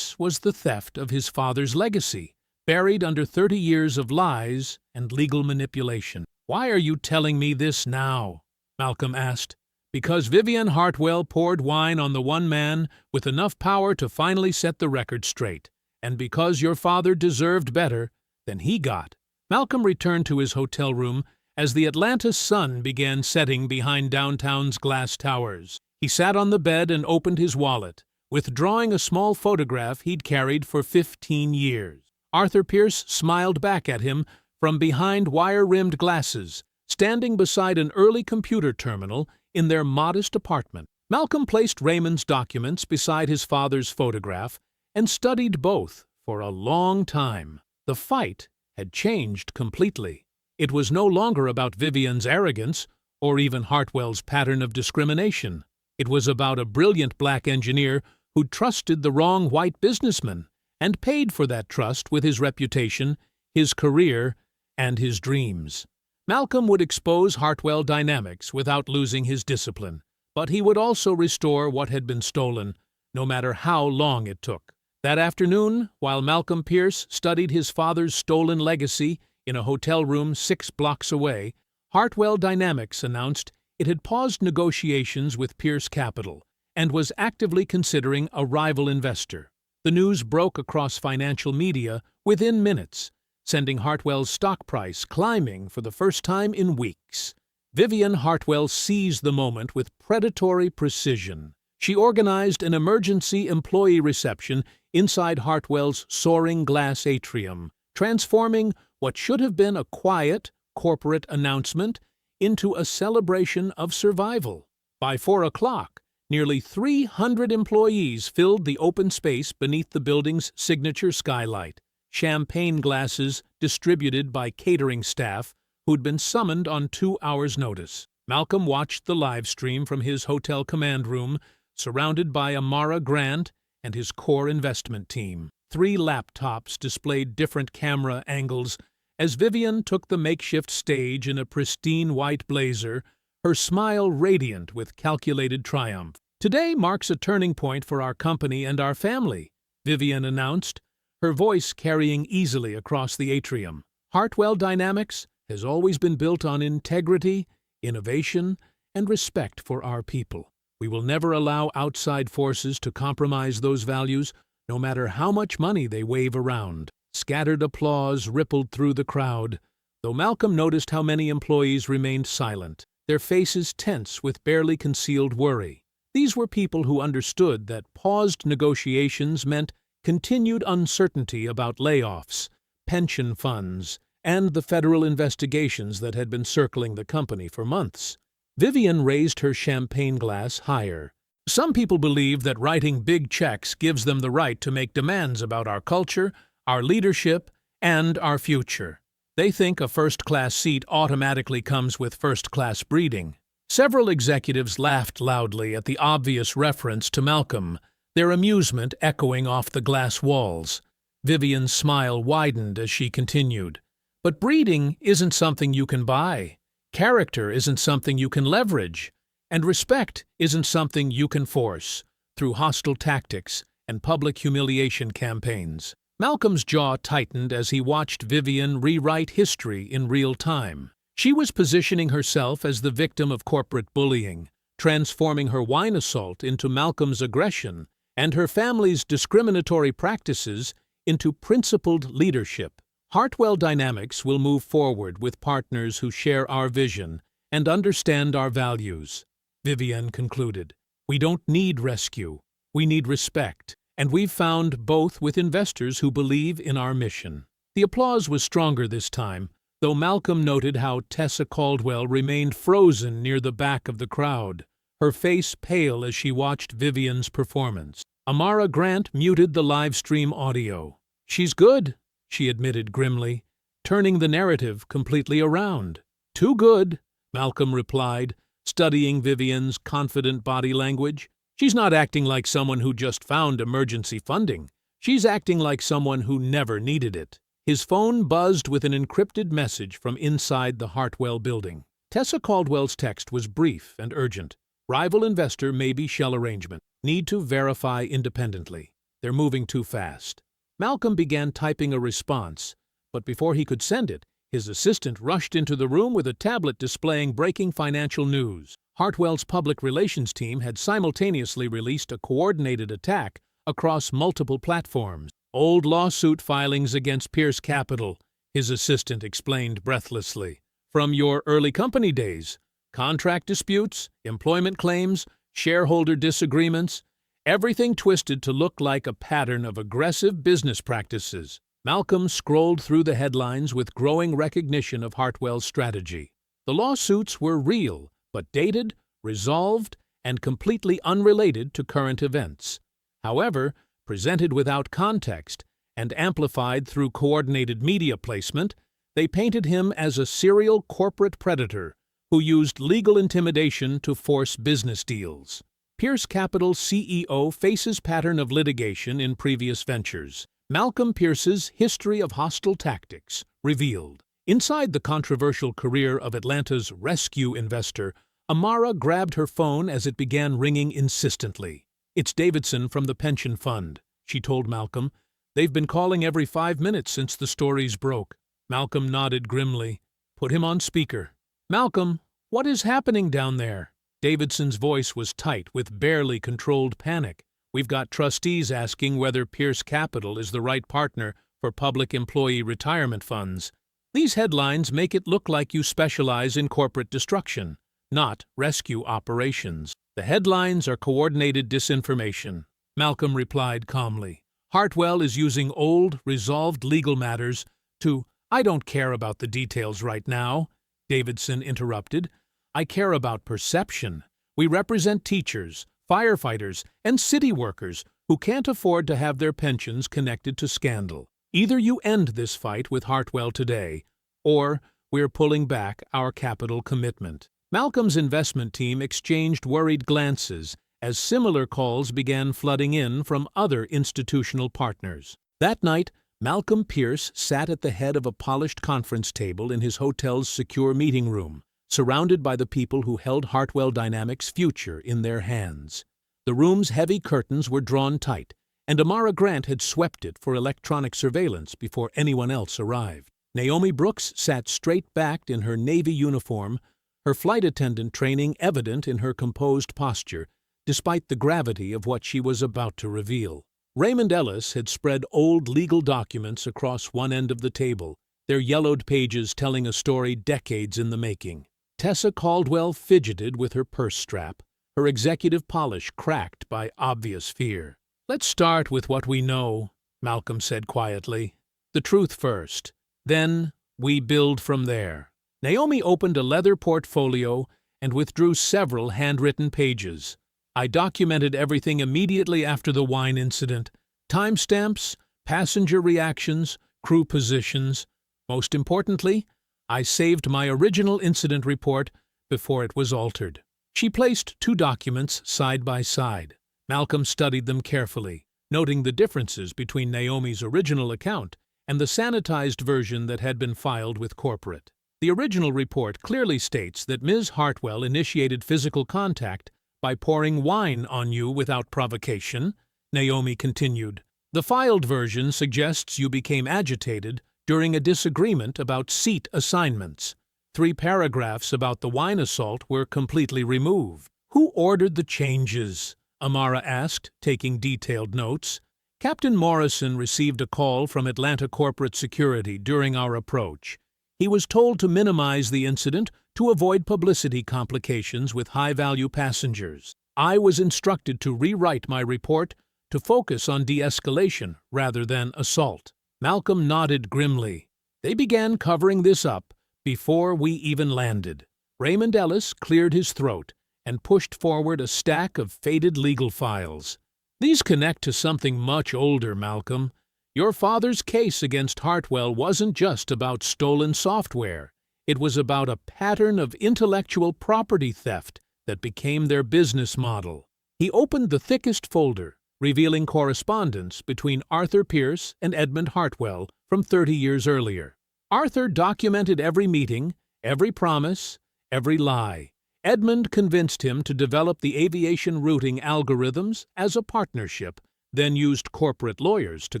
was the theft of his father's legacy, buried under 30 years of lies and legal manipulation. Why are you telling me this now? Malcolm asked. Because Vivian Hartwell poured wine on the one man with enough power to finally set the record straight, and because your father deserved better than he got. Malcolm returned to his hotel room as the Atlanta sun began setting behind downtown's glass towers. He sat on the bed and opened his wallet, withdrawing a small photograph he'd carried for 15 years. Arthur Pierce smiled back at him from behind wire-rimmed glasses, standing beside an early computer terminal in their modest apartment. Malcolm placed Raymond's documents beside his father's photograph and studied both for a long time. The fight had changed completely. It was no longer about Vivian's arrogance or even Hartwell's pattern of discrimination. It was about a brilliant black engineer who'd trusted the wrong white businessman and paid for that trust with his reputation, his career, and his dreams. Malcolm would expose Hartwell Dynamics without losing his discipline, but he would also restore what had been stolen, no matter how long it took. That afternoon, while Malcolm Pierce studied his father's stolen legacy in a hotel room 6 blocks away, Hartwell Dynamics announced it had paused negotiations with Pierce Capital and was actively considering a rival investor. The news broke across financial media within minutes, sending Hartwell's stock price climbing for the first time in weeks. Vivian Hartwell seized the moment with predatory precision. She organized an emergency employee reception inside Hartwell's soaring glass atrium, transforming what should have been a quiet, corporate announcement into a celebration of survival. By 4 o'clock, nearly 300 employees filled the open space beneath the building's signature skylight. Champagne glasses distributed by catering staff who'd been summoned on 2 hours' notice. Malcolm watched the live stream from his hotel command room, surrounded by Amara Grant and his core investment team. 3 laptops displayed different camera angles as Vivian took the makeshift stage in a pristine white blazer, her smile radiant with calculated triumph. Today marks a turning point for our company and our family, Vivian announced, her voice carrying easily across the atrium. Hartwell Dynamics has always been built on integrity, innovation, and respect for our people. We will never allow outside forces to compromise those values, no matter how much money they wave around. Scattered applause rippled through the crowd, though Malcolm noticed how many employees remained silent, their faces tense with barely concealed worry. These were people who understood that paused negotiations meant continued uncertainty about layoffs, pension funds, and the federal investigations that had been circling the company for months. Vivian raised her champagne glass higher. Some people believe that writing big checks gives them the right to make demands about our culture, our leadership, and our future. They think a first-class seat automatically comes with first-class breeding. Several executives laughed loudly at the obvious reference to Malcolm, their amusement echoing off the glass walls. Vivian's smile widened as she continued. But breeding isn't something you can buy. Character isn't something you can leverage. And respect isn't something you can force through hostile tactics and public humiliation campaigns. Malcolm's jaw tightened as he watched Vivian rewrite history in real time. She was positioning herself as the victim of corporate bullying, transforming her wine assault into Malcolm's aggression and her family's discriminatory practices into principled leadership. Hartwell Dynamics will move forward with partners who share our vision and understand our values, Vivian concluded. We don't need rescue. We need respect. And we've found both with investors who believe in our mission. The applause was stronger this time, though Malcolm noted how Tessa Caldwell remained frozen near the back of the crowd, her face pale as she watched Vivian's performance. Amara Grant muted the live stream audio. She's good, she admitted grimly, turning the narrative completely around. Too good, Malcolm replied, studying Vivian's confident body language. She's not acting like someone who just found emergency funding. She's acting like someone who never needed it. His phone buzzed with an encrypted message from inside the Hartwell building. Tessa Caldwell's text was brief and urgent. Rival investor maybe shell arrangement. Need to verify independently. They're moving too fast. Malcolm began typing a response, but before he could send it, his assistant rushed into the room with a tablet displaying breaking financial news. Hartwell's public relations team had simultaneously released a coordinated attack across multiple platforms. Old lawsuit filings against Pierce Capital, his assistant explained breathlessly. From your early company days, contract disputes, employment claims, shareholder disagreements, everything twisted to look like a pattern of aggressive business practices. Malcolm scrolled through the headlines with growing recognition of Hartwell's strategy. The lawsuits were real, but dated, resolved, and completely unrelated to current events. However, presented without context and amplified through coordinated media placement, they painted him as a serial corporate predator who used legal intimidation to force business deals. Pierce Capital CEO faces pattern of litigation in previous ventures. Malcolm Pierce's history of hostile tactics revealed. Inside the controversial career of Atlanta's rescue investor, Amara grabbed her phone as it began ringing insistently. It's Davidson from the pension fund, she told Malcolm. They've been calling every 5 minutes since the stories broke. Malcolm nodded grimly. Put him on speaker. Malcolm, what is happening down there? Davidson's voice was tight with barely controlled panic. We've got trustees asking whether Pierce Capital is the right partner for public employee retirement funds. These headlines make it look like you specialize in corporate destruction, not rescue operations. The headlines are coordinated disinformation, Malcolm replied calmly. Hartwell is using old, resolved legal matters to— I don't care about the details right now, Davidson interrupted. I care about perception. We represent teachers, firefighters, and city workers who can't afford to have their pensions connected to scandal. Either you end this fight with Hartwell today, or we're pulling back our capital commitment. Malcolm's investment team exchanged worried glances as similar calls began flooding in from other institutional partners. That night, Malcolm Pierce sat at the head of a polished conference table in his hotel's secure meeting room, surrounded by the people who held Hartwell Dynamics' future in their hands. The room's heavy curtains were drawn tight, and Amara Grant had swept it for electronic surveillance before anyone else arrived. Naomi Brooks sat straight-backed in her Navy uniform, her flight attendant training evident in her composed posture, despite the gravity of what she was about to reveal. Raymond Ellis had spread old legal documents across one end of the table, their yellowed pages telling a story decades in the making. Tessa Caldwell fidgeted with her purse strap, her executive polish cracked by obvious fear. Let's start with what we know, Malcolm said quietly. The truth first. Then we build from there. Naomi opened a leather portfolio and withdrew several handwritten pages. I documented everything immediately after the wine incident. Timestamps, passenger reactions, crew positions. Most importantly, I saved my original incident report before it was altered. She placed two documents side by side. Malcolm studied them carefully, noting the differences between Naomi's original account and the sanitized version that had been filed with corporate. The original report clearly states that Ms. Hartwell initiated physical contact by pouring wine on you without provocation, Naomi continued. The filed version suggests you became agitated during a disagreement about seat assignments. 3 paragraphs about the wine assault were completely removed. Who ordered the changes? Amara asked, taking detailed notes. Captain Morrison received a call from Atlanta Corporate Security during our approach. He was told to minimize the incident to avoid publicity complications with high-value passengers. I was instructed to rewrite my report to focus on de-escalation rather than assault. Malcolm nodded grimly. They began covering this up before we even landed. Raymond Ellis cleared his throat and pushed forward a stack of faded legal files. These connect to something much older, Malcolm. Your father's case against Hartwell wasn't just about stolen software. It was about a pattern of intellectual property theft that became their business model. He opened the thickest folder, revealing correspondence between Arthur Pierce and Edmund Hartwell from 30 years earlier. Arthur documented every meeting, every promise, every lie. Edmund convinced him to develop the aviation routing algorithms as a partnership, then used corporate lawyers to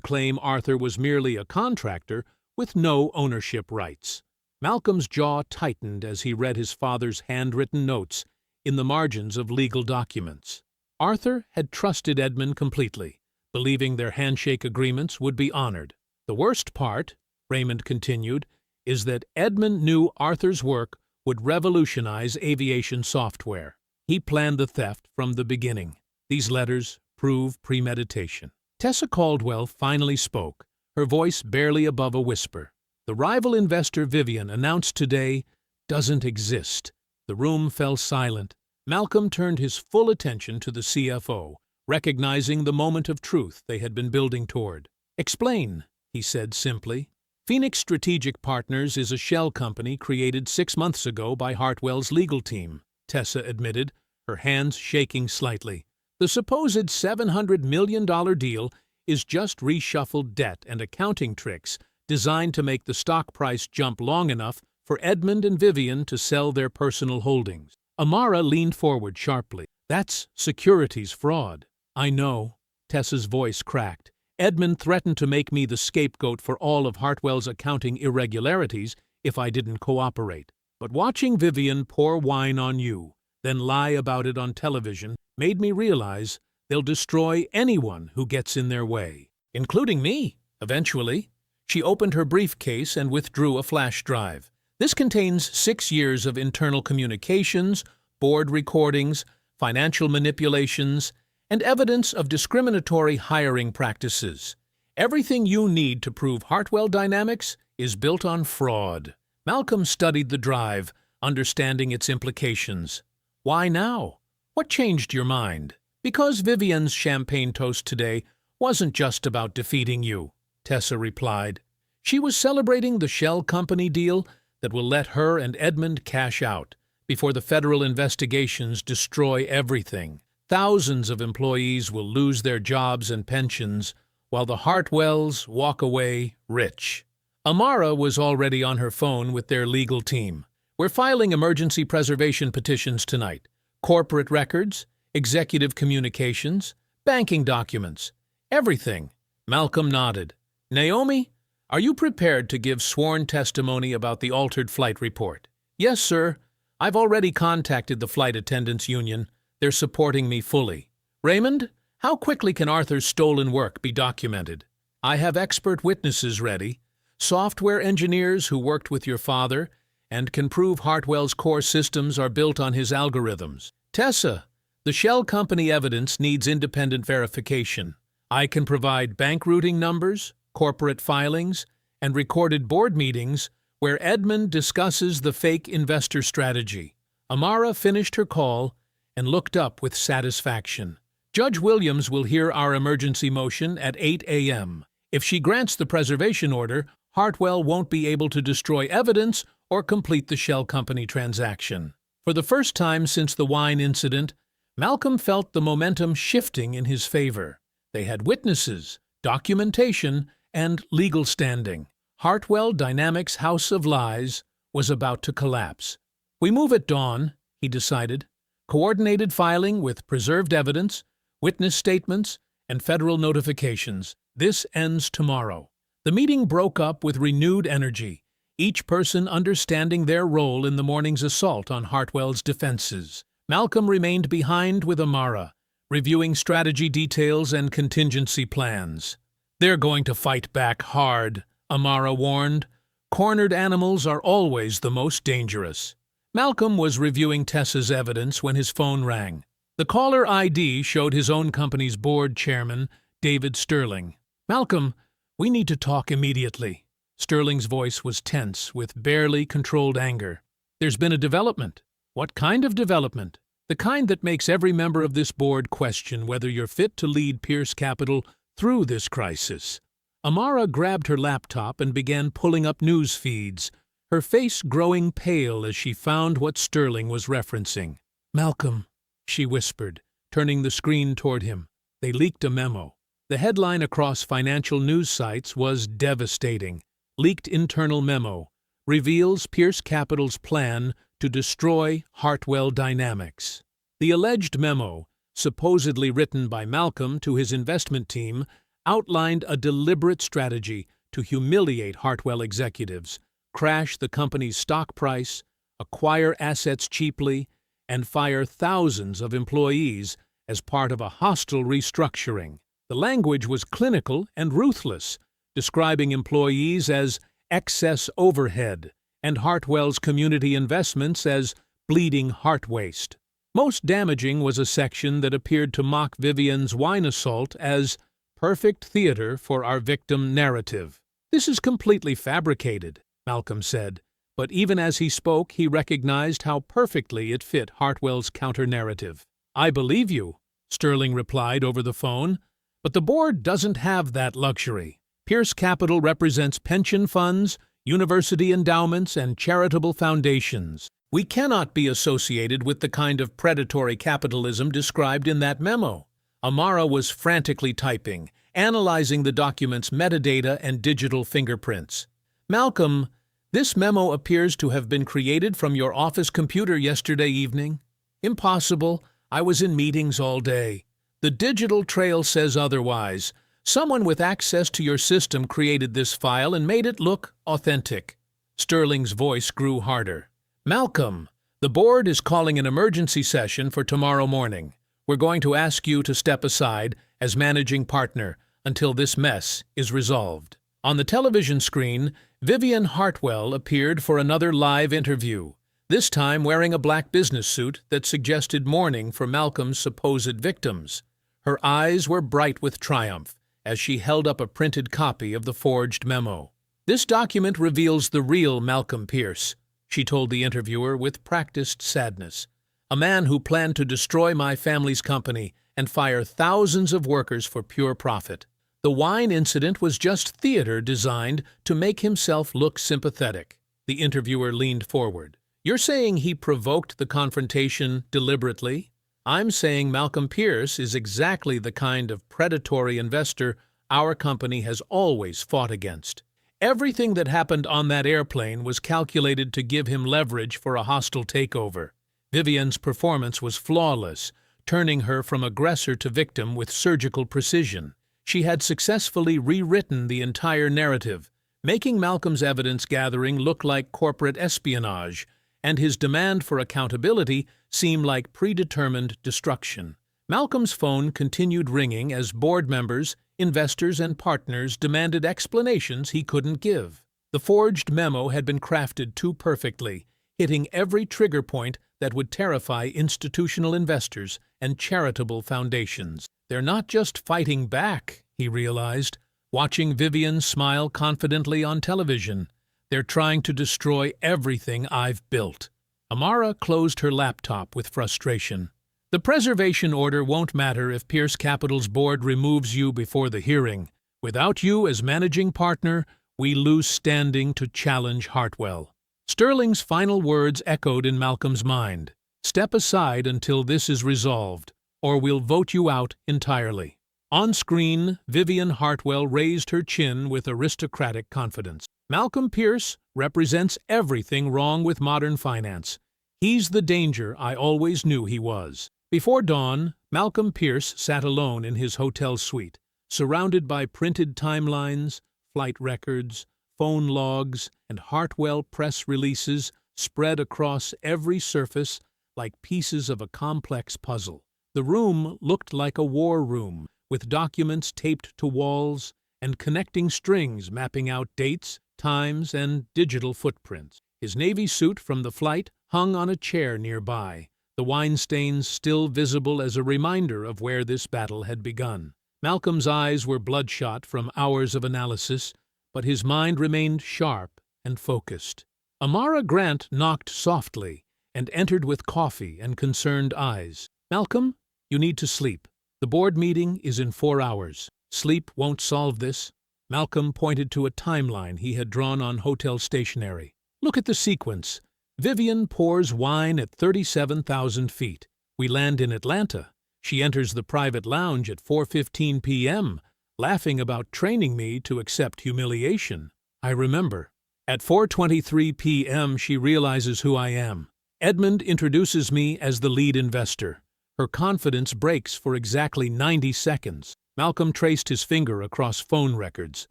claim Arthur was merely a contractor with no ownership rights. Malcolm's jaw tightened as he read his father's handwritten notes in the margins of legal documents. Arthur had trusted Edmund completely, believing their handshake agreements would be honored. The worst part, Raymond continued, is that Edmund knew Arthur's work would revolutionize aviation software. He planned the theft from the beginning. These letters prove premeditation. Tessa Caldwell finally spoke, her voice barely above a whisper. The rival investor Vivian announced today doesn't exist. The room fell silent. Malcolm turned his full attention to the CFO, recognizing the moment of truth they had been building toward. "Explain," he said simply. Phoenix Strategic Partners is a shell company created 6 months ago by Hartwell's legal team, Tessa admitted, her hands shaking slightly. The supposed $700 million deal is just reshuffled debt and accounting tricks designed to make the stock price jump long enough for Edmund and Vivian to sell their personal holdings. Amara leaned forward sharply. "That's securities fraud." "I know." Tessa's voice cracked. "Edmund threatened to make me the scapegoat for all of Hartwell's accounting irregularities if I didn't cooperate. But watching Vivian pour wine on you, then lie about it on television, made me realize they'll destroy anyone who gets in their way, including me, eventually." She opened her briefcase and withdrew a flash drive. This contains 6 years of internal communications, board recordings, financial manipulations, and evidence of discriminatory hiring practices. Everything you need to prove Hartwell Dynamics is built on fraud. Malcolm studied the drive, understanding its implications. "Why now? What changed your mind?" "Because Vivian's champagne toast today wasn't just about defeating you," Tessa replied. "She was celebrating the shell company deal that will let her and Edmund cash out before the federal investigations destroy everything. Thousands of employees will lose their jobs and pensions, while the Hartwells walk away rich." Amara was already on her phone with their legal team. "We're filing emergency preservation petitions tonight. Corporate records, executive communications, banking documents, everything." Malcolm nodded. "Naomi, are you prepared to give sworn testimony about the altered flight report?" "Yes, sir. I've already contacted the Flight Attendants Union. They're supporting me fully." "Raymond, how quickly can Arthur's stolen work be documented?" "I have expert witnesses ready, software engineers who worked with your father and can prove Hartwell's core systems are built on his algorithms." "Tessa, the shell company evidence needs independent verification. I can provide bank routing numbers, corporate filings, and recorded board meetings where Edmund discusses the fake investor strategy." Amara finished her call and looked up with satisfaction. "Judge Williams will hear our emergency motion at 8 a.m. If she grants the preservation order, Hartwell won't be able to destroy evidence or complete the shell company transaction. For the first time since the wine incident, Malcolm felt the momentum shifting in his favor. They had witnesses, documentation, and legal standing. Hartwell Dynamics' House of Lies was about to collapse. We move at dawn, he decided. Coordinated filing with preserved evidence, witness statements, and federal notifications. This ends tomorrow. The meeting broke up with renewed energy, each person understanding their role in the morning's assault on Hartwell's defenses. Malcolm remained behind with Amara, reviewing strategy details and contingency plans. They're going to fight back hard, Amara warned. Cornered animals are always the most dangerous. Malcolm was reviewing Tessa's evidence when his phone rang. The caller ID showed his own company's board chairman, David Sterling. "Malcolm, we need to talk immediately." Sterling's voice was tense, with barely controlled anger. "There's been a development." "What kind of development?" "The kind that makes every member of this board question whether you're fit to lead Pierce Capital through this crisis." Amara grabbed her laptop and began pulling up news feeds, her face growing pale as she found what Sterling was referencing. "Malcolm," she whispered, turning the screen toward him. They leaked a memo. The headline across financial news sites was devastating. Leaked internal memo reveals Pierce Capital's plan to destroy Hartwell Dynamics. The alleged memo, supposedly written by Malcolm to his investment team, outlined a deliberate strategy to humiliate Hartwell executives, crash the company's stock price, acquire assets cheaply, and fire thousands of employees as part of a hostile restructuring. The language was clinical and ruthless, describing employees as excess overhead and Hartwell's community investments as bleeding heart waste. Most damaging was a section that appeared to mock Vivian's wine assault as perfect theater for our victim narrative. "This is completely fabricated," Malcolm said, but even as he spoke, he recognized how perfectly it fit Hartwell's counter-narrative. "I believe you," Sterling replied over the phone, "but the board doesn't have that luxury. Pierce Capital represents pension funds, university endowments, and charitable foundations. We cannot be associated with the kind of predatory capitalism described in that memo." Amara was frantically typing, analyzing the document's metadata and digital fingerprints. "Malcolm, this memo appears to have been created from your office computer yesterday evening." "Impossible. I was in meetings all day." "The digital trail says otherwise. Someone with access to your system created this file and made it look authentic." Sterling's voice grew harder. "Malcolm, the board is calling an emergency session for tomorrow morning. We're going to ask you to step aside as managing partner until this mess is resolved." On the television screen, Vivian Hartwell appeared for another live interview, this time wearing a black business suit that suggested mourning for Malcolm's supposed victims. Her eyes were bright with triumph as she held up a printed copy of the forged memo. "This document reveals the real Malcolm Pierce," she told the interviewer with practiced sadness. "A man who planned to destroy my family's company and fire thousands of workers for pure profit. The wine incident was just theater designed to make himself look sympathetic." The interviewer leaned forward. "You're saying he provoked the confrontation deliberately?" "I'm saying Malcolm Pierce is exactly the kind of predatory investor our company has always fought against. Everything that happened on that airplane was calculated to give him leverage for a hostile takeover. Vivian's performance was flawless, turning her from aggressor to victim with surgical precision. She had successfully rewritten the entire narrative, making Malcolm's evidence gathering look like corporate espionage, and his demand for accountability seem like predetermined destruction. Malcolm's phone continued ringing as board members, investors, and partners demanded explanations he couldn't give. The forged memo had been crafted too perfectly, hitting every trigger point that would terrify institutional investors and charitable foundations. "They're not just fighting back," he realized, watching Vivian smile confidently on television. "They're trying to destroy everything I've built." Amara closed her laptop with frustration. "The preservation order won't matter if Pierce Capital's board removes you before the hearing. Without you as managing partner, We lose standing to challenge Hartwell. Sterling's final words echoed in Malcolm's mind. Step aside until this is resolved, or we'll vote you out entirely. On screen, Vivian Hartwell raised her chin with aristocratic confidence. Malcolm Pierce represents everything wrong with modern finance. He's the danger I always knew he was. Before dawn, Malcolm Pierce sat alone in his hotel suite, surrounded by printed timelines, flight records, phone logs, and Hartwell press releases spread across every surface like pieces of a complex puzzle. The room looked like a war room, with documents taped to walls and connecting strings mapping out dates, times, and digital footprints. His navy suit from the flight hung on a chair nearby, the wine stains still visible as a reminder of where this battle had begun. Malcolm's eyes were bloodshot from hours of analysis, but his mind remained sharp and focused. Amara Grant knocked softly and entered with coffee and concerned eyes. "Malcolm, you need to sleep. The board meeting is in 4 hours. Sleep won't solve this." Malcolm pointed to a timeline he had drawn on hotel stationery. "Look at the sequence. Vivian pours wine at 37,000 feet. We land in Atlanta. She enters the private lounge at 4:15 p.m., laughing about training me to accept humiliation. I remember. At 4:23 p.m. she realizes who I am. Edmund introduces me as the lead investor. Her confidence breaks for exactly 90 seconds. Malcolm traced his finger across phone records.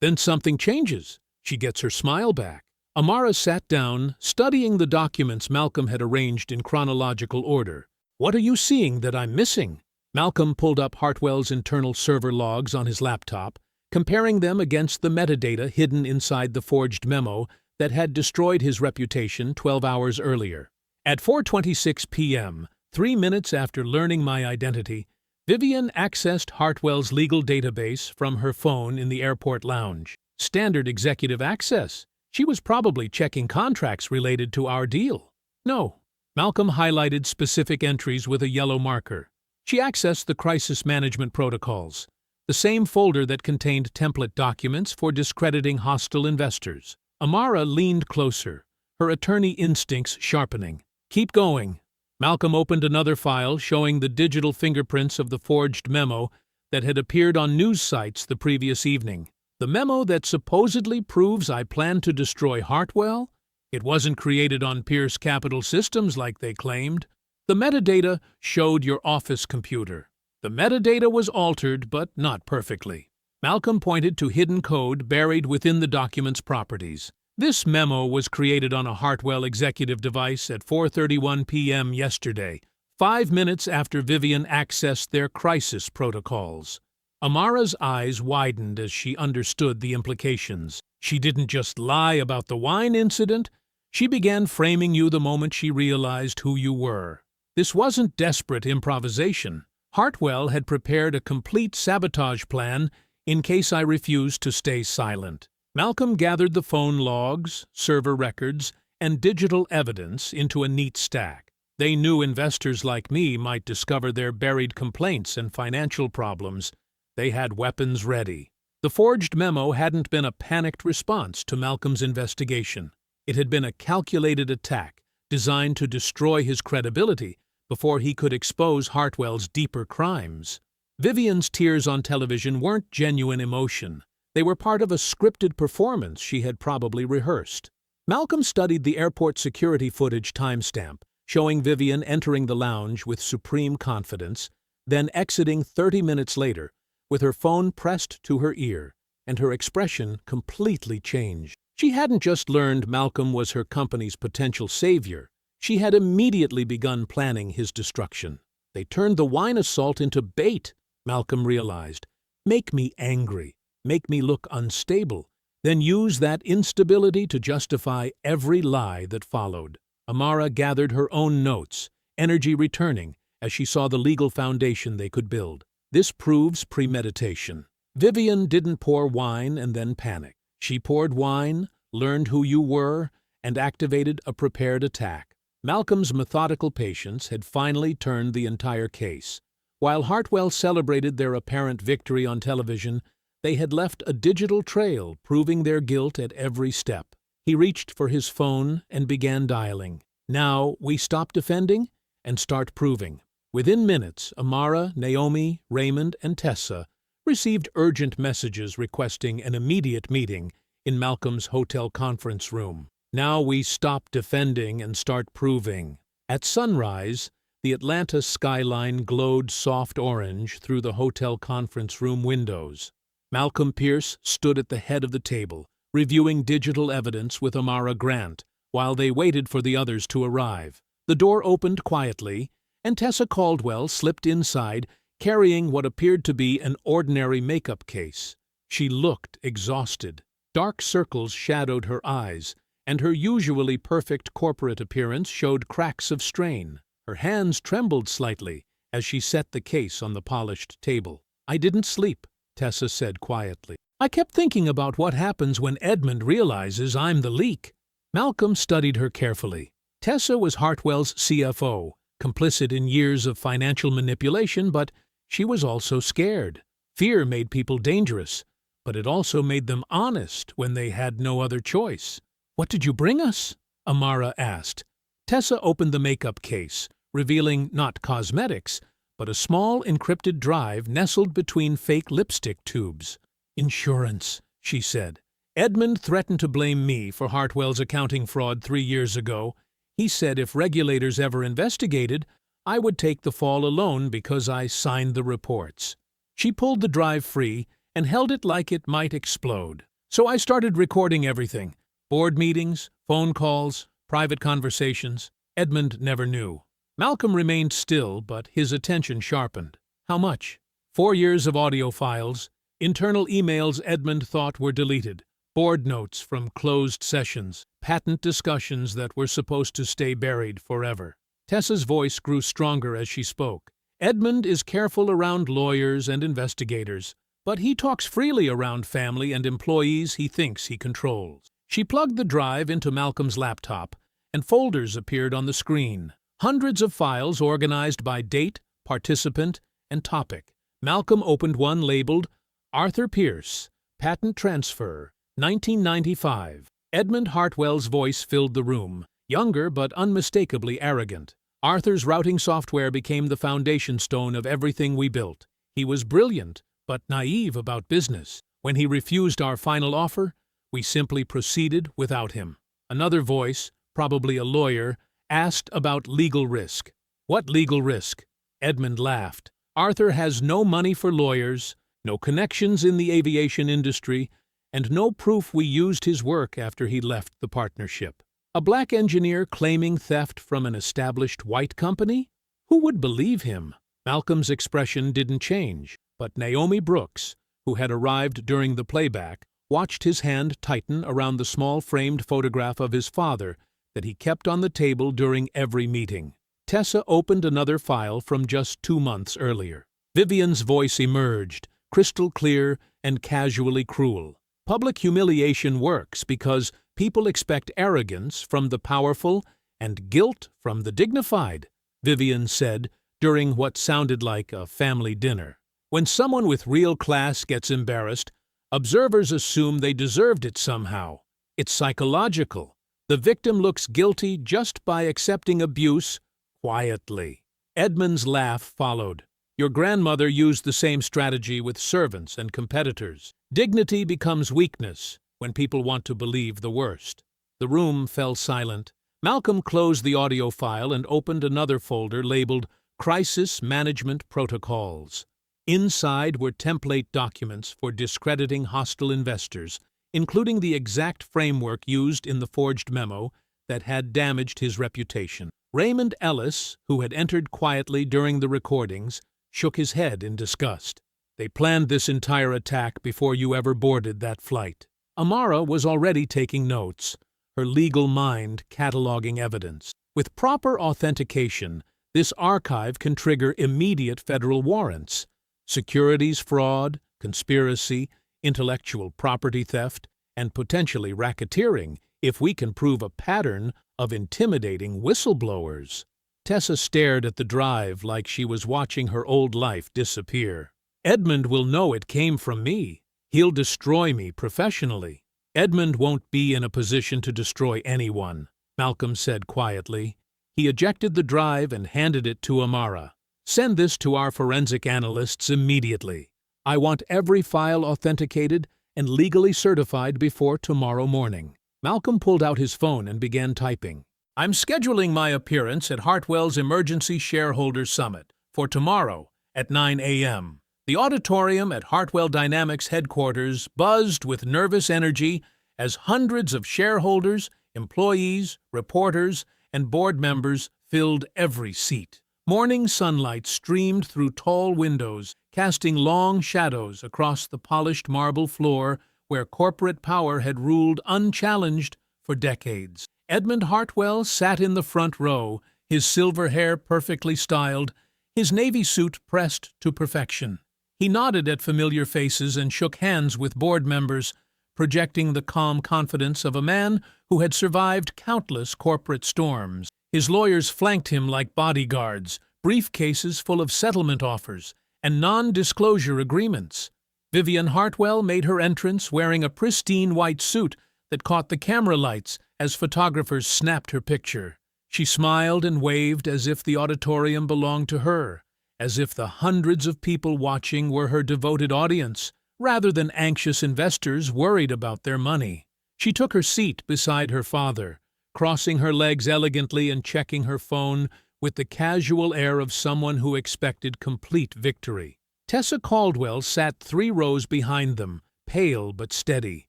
Then something changes. She gets her smile back. Amara sat down, studying the documents Malcolm had arranged in chronological order. "What are you seeing that I'm missing?" Malcolm pulled up Hartwell's internal server logs on his laptop, comparing them against the metadata hidden inside the forged memo that had destroyed his reputation 12 hours earlier. At 4:26 p.m., 3 minutes after learning my identity, Vivian accessed Hartwell's legal database from her phone in the airport lounge. Standard executive access. She was probably checking contracts related to our deal. No. Malcolm highlighted specific entries with a yellow marker. She accessed the crisis management protocols, the same folder that contained template documents for discrediting hostile investors. Amara leaned closer, her attorney instincts sharpening. "Keep going." Malcolm opened another file showing the digital fingerprints of the forged memo that had appeared on news sites the previous evening. The memo that supposedly proves I plan to destroy Hartwell? It wasn't created on Pierce Capital Systems like they claimed. The metadata showed your office computer. The metadata was altered, but not perfectly. Malcolm pointed to hidden code buried within the document's properties. This memo was created on a Hartwell executive device at 4:31 p.m. yesterday, 5 minutes after Vivian accessed their crisis protocols. Amara's eyes widened as she understood the implications. She didn't just lie about the wine incident. She began framing you the moment she realized who you were. This wasn't desperate improvisation. Hartwell had prepared a complete sabotage plan in case I refused to stay silent. Malcolm gathered the phone logs, server records, and digital evidence into a neat stack. They knew investors like me might discover their buried complaints and financial problems. They had weapons ready. The forged memo hadn't been a panicked response to Malcolm's investigation. It had been a calculated attack designed to destroy his credibility before he could expose Hartwell's deeper crimes. Vivian's tears on television weren't genuine emotion. They were part of a scripted performance she had probably rehearsed. Malcolm studied the airport security footage timestamp, showing Vivian entering the lounge with supreme confidence, then exiting 30 minutes later, with her phone pressed to her ear, and her expression completely changed. She hadn't just learned Malcolm was her company's potential savior. She had immediately begun planning his destruction. They turned the wine assault into bait, Malcolm realized. Make me angry. Make me look unstable, then use that instability to justify every lie that followed. Amara gathered her own notes, energy returning as she saw the legal foundation they could build. This proves premeditation. Vivian didn't pour wine and then panic. She poured wine, learned who you were, and activated a prepared attack. Malcolm's methodical patience had finally turned the entire case. While Hartwell celebrated their apparent victory on television, They had left a digital trail proving their guilt at every step. He reached for his phone and began dialing. Now we stop defending and start proving. Within minutes, Amara, Naomi, Raymond, and Tessa received urgent messages requesting an immediate meeting in Malcolm's hotel conference room. Now we stop defending and start proving. At sunrise, the Atlanta skyline glowed soft orange through the hotel conference room windows. Malcolm Pierce stood at the head of the table, reviewing digital evidence with Amara Grant, while they waited for the others to arrive. The door opened quietly, and Tessa Caldwell slipped inside, carrying what appeared to be an ordinary makeup case. She looked exhausted. Dark circles shadowed her eyes, and her usually perfect corporate appearance showed cracks of strain. Her hands trembled slightly as she set the case on the polished table. "I didn't sleep," Tessa said quietly. "I kept thinking about what happens when Edmund realizes I'm the leak." Malcolm studied her carefully. Tessa was Hartwell's CFO, complicit in years of financial manipulation, but she was also scared. Fear made people dangerous, but it also made them honest when they had no other choice. "What did you bring us?" Amara asked. Tessa opened the makeup case, revealing not cosmetics, but a small encrypted drive nestled between fake lipstick tubes. "Insurance," she said. "Edmund threatened to blame me for Hartwell's accounting fraud 3 years ago. He said if regulators ever investigated, I would take the fall alone because I signed the reports." She pulled the drive free and held it like it might explode. "So I started recording everything. Board meetings, phone calls, private conversations. Edmund never knew." Malcolm remained still, but his attention sharpened. "How much?" 4 years of audio files, internal emails Edmund thought were deleted, board notes from closed sessions, patent discussions that were supposed to stay buried forever. Tessa's voice grew stronger as she spoke. "Edmund is careful around lawyers and investigators, but he talks freely around family and employees he thinks he controls." She plugged the drive into Malcolm's laptop, and folders appeared on the screen. Hundreds of files organized by date, participant, and topic. Malcolm opened one labeled Arthur Pierce, Patent Transfer, 1995. Edmund Hartwell's voice filled the room, younger but unmistakably arrogant. "Arthur's routing software became the foundation stone of everything we built. He was brilliant, but naive about business. When he refused our final offer, we simply proceeded without him." Another voice, probably a lawyer, asked about legal risk. "What legal risk?" Edmund laughed. "Arthur has no money for lawyers, no connections in the aviation industry, and no proof we used his work after he left the partnership. A black engineer claiming theft from an established white company? Who would believe him?" Malcolm's expression didn't change, but Naomi Brooks, who had arrived during the playback, watched his hand tighten around the small framed photograph of his father that he kept on the table during every meeting. Tessa opened another file from just 2 months earlier. Vivian's voice emerged, crystal clear and casually cruel. "Public humiliation works because people expect arrogance from the powerful and guilt from the dignified," Vivian said during what sounded like a family dinner. "When someone with real class gets embarrassed, observers assume they deserved it somehow. It's psychological. The victim looks guilty just by accepting abuse quietly." Edmund's laugh followed. "Your grandmother used the same strategy with servants and competitors. Dignity becomes weakness when people want to believe the worst." The room fell silent. Malcolm closed the audio file and opened another folder labeled Crisis Management Protocols. Inside were template documents for discrediting hostile investors, including the exact framework used in the forged memo that had damaged his reputation. Raymond Ellis, who had entered quietly during the recordings, shook his head in disgust. "They planned this entire attack before you ever boarded that flight." Amara was already taking notes, her legal mind cataloging evidence. With proper authentication, this archive can trigger immediate federal warrants. Securities fraud, conspiracy, intellectual property theft, and potentially racketeering if we can prove a pattern of intimidating whistleblowers. Tessa stared at the drive like she was watching her old life disappear. "Edmund will know it came from me," He'll destroy me professionally. Edmund won't be in a position to destroy anyone, Malcolm said quietly. He ejected the drive and handed it to Amara. Send this to our forensic analysts immediately. I want every file authenticated and legally certified before tomorrow morning. Malcolm pulled out his phone and began typing. I'm scheduling my appearance at Hartwell's Emergency Shareholders Summit for tomorrow at 9 a.m. The auditorium at Hartwell Dynamics headquarters buzzed with nervous energy as hundreds of shareholders, employees, reporters, and board members filled every seat. Morning sunlight streamed through tall windows, casting long shadows across the polished marble floor where corporate power had ruled unchallenged for decades. Edmund Hartwell sat in the front row, his silver hair perfectly styled, his navy suit pressed to perfection. He nodded at familiar faces and shook hands with board members, projecting the calm confidence of a man who had survived countless corporate storms. His lawyers flanked him like bodyguards, briefcases full of settlement offers and non-disclosure agreements. Vivian Hartwell made her entrance wearing a pristine white suit that caught the camera lights as photographers snapped her picture. She smiled and waved as if the auditorium belonged to her, as if the hundreds of people watching were her devoted audience, rather than anxious investors worried about their money. She took her seat beside her father, crossing her legs elegantly and checking her phone with the casual air of someone who expected complete victory. Tessa Caldwell sat 3 rows behind them, pale but steady.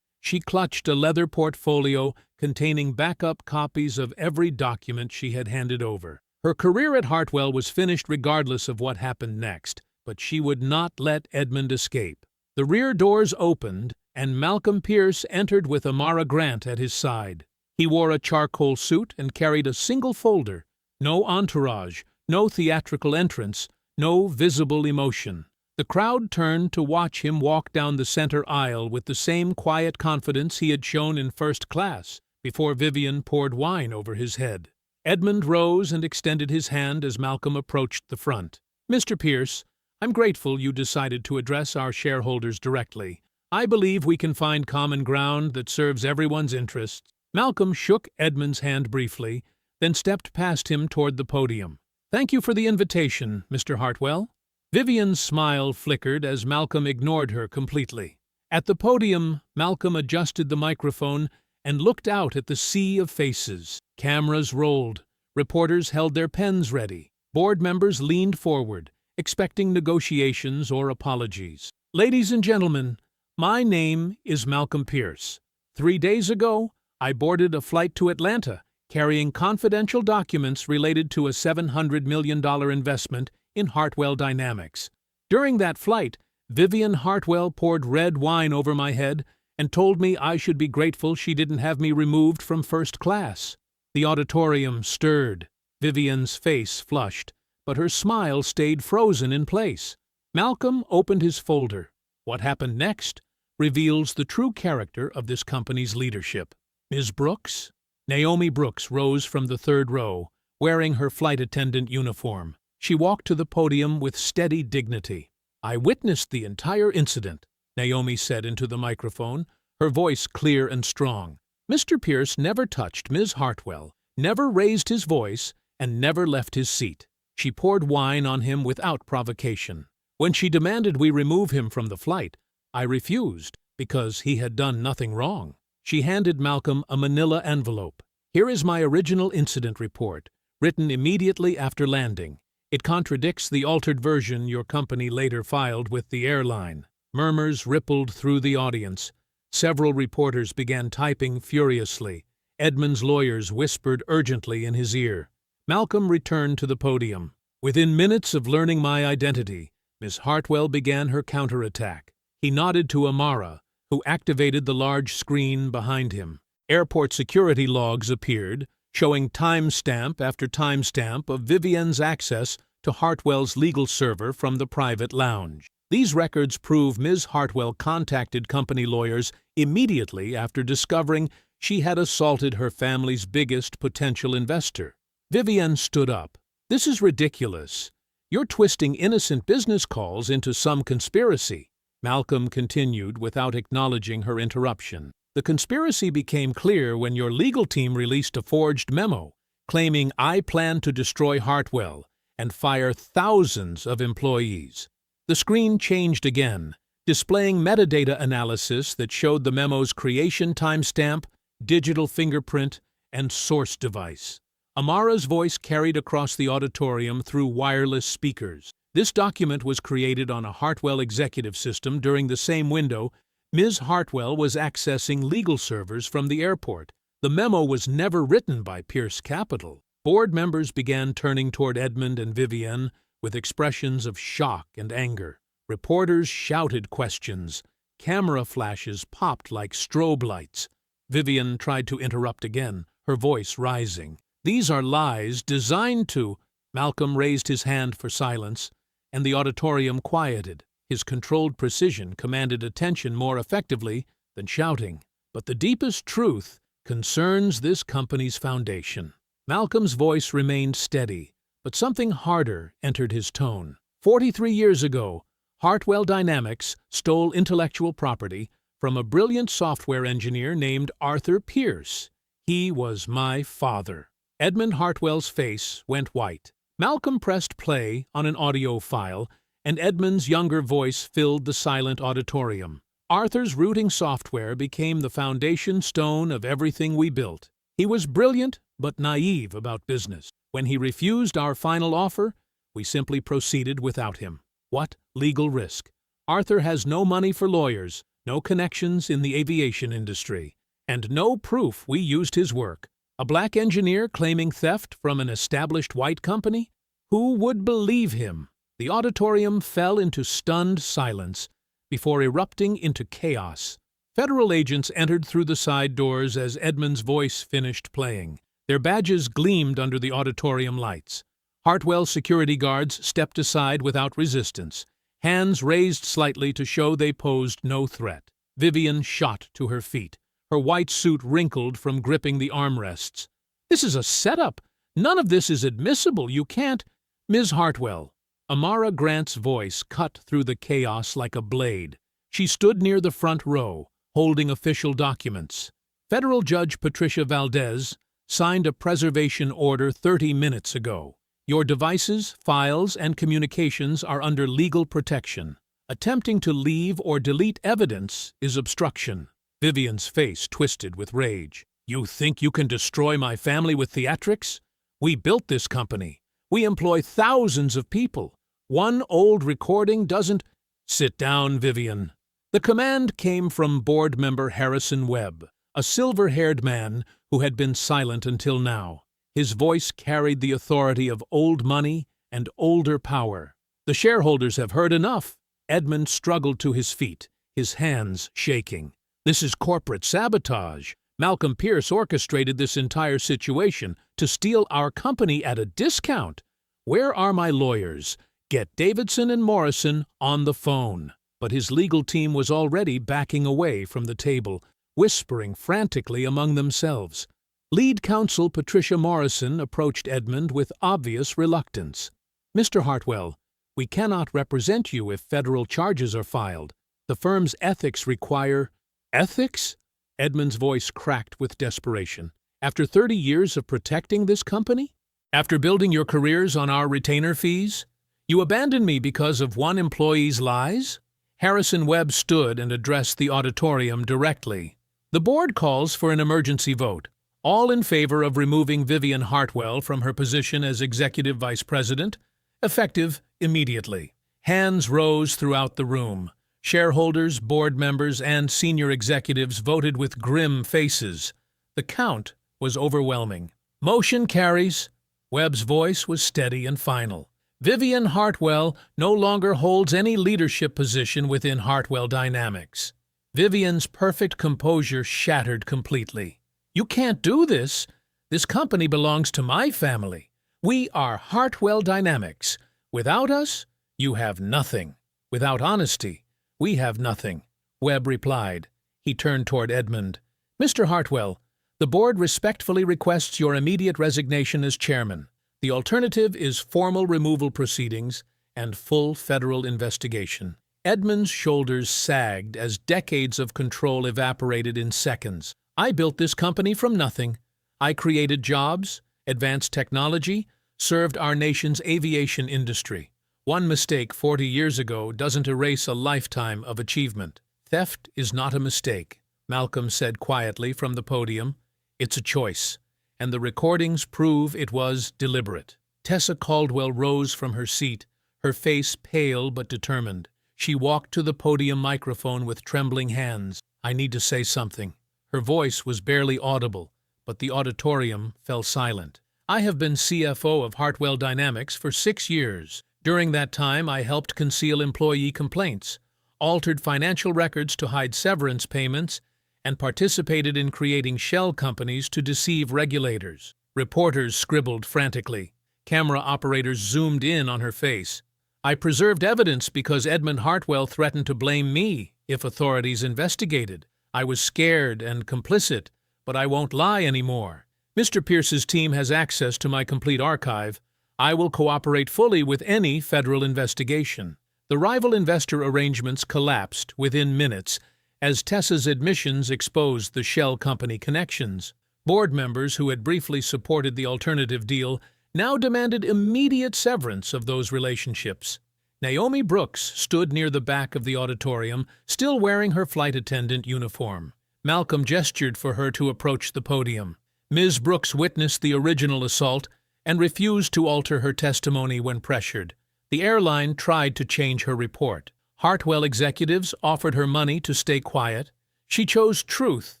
She clutched a leather portfolio containing backup copies of every document she had handed over. Her career at Hartwell was finished regardless of what happened next, but she would not let Edmund escape. The rear doors opened, and Malcolm Pierce entered with Amara Grant at his side. He wore a charcoal suit and carried a single folder. No entourage, no theatrical entrance, no visible emotion. The crowd turned to watch him walk down the center aisle with the same quiet confidence he had shown in first class, before Vivian poured wine over his head. Edmund rose and extended his hand as Malcolm approached the front. Mr. Pierce, I'm grateful you decided to address our shareholders directly. I believe we can find common ground that serves everyone's interests. Malcolm shook Edmund's hand briefly, then stepped past him toward the podium. Thank you for the invitation, Mr. Hartwell. Vivian's smile flickered as Malcolm ignored her completely. At the podium, Malcolm adjusted the microphone and looked out at the sea of faces. Cameras rolled. Reporters held their pens ready. Board members leaned forward, expecting negotiations or apologies. Ladies and gentlemen, my name is Malcolm Pierce. 3 days ago, I boarded a flight to Atlanta, carrying confidential documents related to a $700 million investment in Hartwell Dynamics. During that flight, Vivian Hartwell poured red wine over my head and told me I should be grateful she didn't have me removed from first class. The auditorium stirred. Vivian's face flushed, but her smile stayed frozen in place. Malcolm opened his folder. What happened next reveals the true character of this company's leadership. Ms. Brooks? Naomi Brooks rose from the 3rd row, wearing her flight attendant uniform. She walked to the podium with steady dignity. I witnessed the entire incident, Naomi said into the microphone, her voice clear and strong. Mr. Pierce never touched Ms. Hartwell, never raised his voice, and never left his seat. She poured wine on him without provocation. When she demanded we remove him from the flight, I refused, because he had done nothing wrong. She handed Malcolm a manila envelope. Here is my original incident report, written immediately after landing. It contradicts the altered version your company later filed with the airline. Murmurs rippled through the audience. Several reporters began typing furiously. Edmund's lawyers whispered urgently in his ear. Malcolm returned to the podium. Within minutes of learning my identity, Miss Hartwell began her counterattack. He nodded to Amara, who activated the large screen behind him. Airport security logs appeared, showing timestamp after timestamp of Vivian's access to Hartwell's legal server from the private lounge. These records prove Ms. Hartwell contacted company lawyers immediately after discovering she had assaulted her family's biggest potential investor. Vivian stood up. This is ridiculous. You're twisting innocent business calls into some conspiracy. Malcolm continued without acknowledging her interruption. The conspiracy became clear when your legal team released a forged memo claiming I plan to destroy Hartwell and fire thousands of employees. The screen changed again, displaying metadata analysis that showed the memo's creation timestamp, digital fingerprint, and source device. Amara's voice carried across the auditorium through wireless speakers. This document was created on a Hartwell executive system during the same window Ms. Hartwell was accessing legal servers from the airport. The memo was never written by Pierce Capital. Board members began turning toward Edmund and Vivian with expressions of shock and anger. Reporters shouted questions. Camera flashes popped like strobe lights. Vivian tried to interrupt again, her voice rising. These are lies designed to... Malcolm raised his hand for silence, and the auditorium quieted. His controlled precision commanded attention more effectively than shouting. But the deepest truth concerns this company's foundation. Malcolm's voice remained steady, but something harder entered his tone. 43 years ago, Hartwell Dynamics stole intellectual property from a brilliant software engineer named Arthur Pierce. He was my father. Edmund Hartwell's face went white. Malcolm pressed play on an audio file, and Edmund's younger voice filled the silent auditorium. Arthur's routing software became the foundation stone of everything we built. He was brilliant but naive about business. When he refused our final offer, we simply proceeded without him. What legal risk? Arthur has no money for lawyers, no connections in the aviation industry, and no proof we used his work. A black engineer claiming theft from an established white company? Who would believe him? The auditorium fell into stunned silence before erupting into chaos. Federal agents entered through the side doors as Edmund's voice finished playing. Their badges gleamed under the auditorium lights. Hartwell security guards stepped aside without resistance, hands raised slightly to show they posed no threat. Vivian shot to her feet, her white suit wrinkled from gripping the armrests. "This is a setup. None of this is admissible. You can't—" "Ms. Hartwell." Amara Grant's voice cut through the chaos like a blade. She stood near the front row, holding official documents. Federal Judge Patricia Valdez signed a preservation order 30 minutes ago. Your devices, files, and communications are under legal protection. Attempting to leave or delete evidence is obstruction. Vivian's face twisted with rage. "You think you can destroy my family with theatrics? We built this company. We employ thousands of people. One old recording doesn't—" "Sit down, Vivian." The command came from board member Harrison Webb, a silver-haired man who had been silent until now. His voice carried the authority of old money and older power. "The shareholders have heard enough." Edmund struggled to his feet, his hands shaking. "This is corporate sabotage. Malcolm Pierce orchestrated this entire situation to steal our company at a discount. Where are my lawyers? Get Davidson and Morrison on the phone." But his legal team was already backing away from the table, whispering frantically among themselves. Lead counsel Patricia Morrison approached Edmund with obvious reluctance. "Mr. Hartwell, we cannot represent you if federal charges are filed. The firm's ethics require—" "Ethics?" Edmund's voice cracked with desperation. "After 30 years of protecting this company? After building your careers on our retainer fees? You abandoned me because of one employee's lies?" Harrison Webb stood and addressed the auditorium directly. "The board calls for an emergency vote. All in favor of removing Vivian Hartwell from her position as Executive Vice President, effective immediately." Hands rose throughout the room. Shareholders, board members, and senior executives voted with grim faces. The count was overwhelming. "Motion carries." Webb's voice was steady and final. "Vivian Hartwell no longer holds any leadership position within Hartwell Dynamics." Vivian's perfect composure shattered completely. "You can't do this. This company belongs to my family. We are Hartwell Dynamics. Without us, you have nothing. Without honesty, we have nothing," Webb replied. He turned toward Edmund. "Mr. Hartwell, the board respectfully requests your immediate resignation as chairman. The alternative is formal removal proceedings and full federal investigation." Edmund's shoulders sagged as decades of control evaporated in seconds. I built this company from nothing. I created jobs, advanced technology, served our nation's aviation industry. One mistake 40 years ago doesn't erase a lifetime of achievement. Theft is not a mistake, Malcolm said quietly from the podium. It's a choice, and the recordings prove it was deliberate. Tessa Caldwell rose from her seat, her face pale but determined. She walked to the podium microphone with trembling hands. I need to say something. Her voice was barely audible, but the auditorium fell silent. I have been CFO of Hartwell Dynamics for 6 years. During that time, I helped conceal employee complaints, altered financial records to hide severance payments, and participated in creating shell companies to deceive regulators. Reporters scribbled frantically. Camera operators zoomed in on her face. I preserved evidence because Edmund Hartwell threatened to blame me if authorities investigated. I was scared and complicit, but I won't lie anymore. Mr. Pierce's team has access to my complete archive. I will cooperate fully with any federal investigation. The rival investor arrangements collapsed within minutes as Tessa's admissions exposed the shell company connections. Board members who had briefly supported the alternative deal now demanded immediate severance of those relationships. Naomi Brooks stood near the back of the auditorium, still wearing her flight attendant uniform. Malcolm gestured for her to approach the podium. Ms. Brooks witnessed the original assault and refused to alter her testimony when pressured. The airline tried to change her report. Hartwell executives offered her money to stay quiet. She chose truth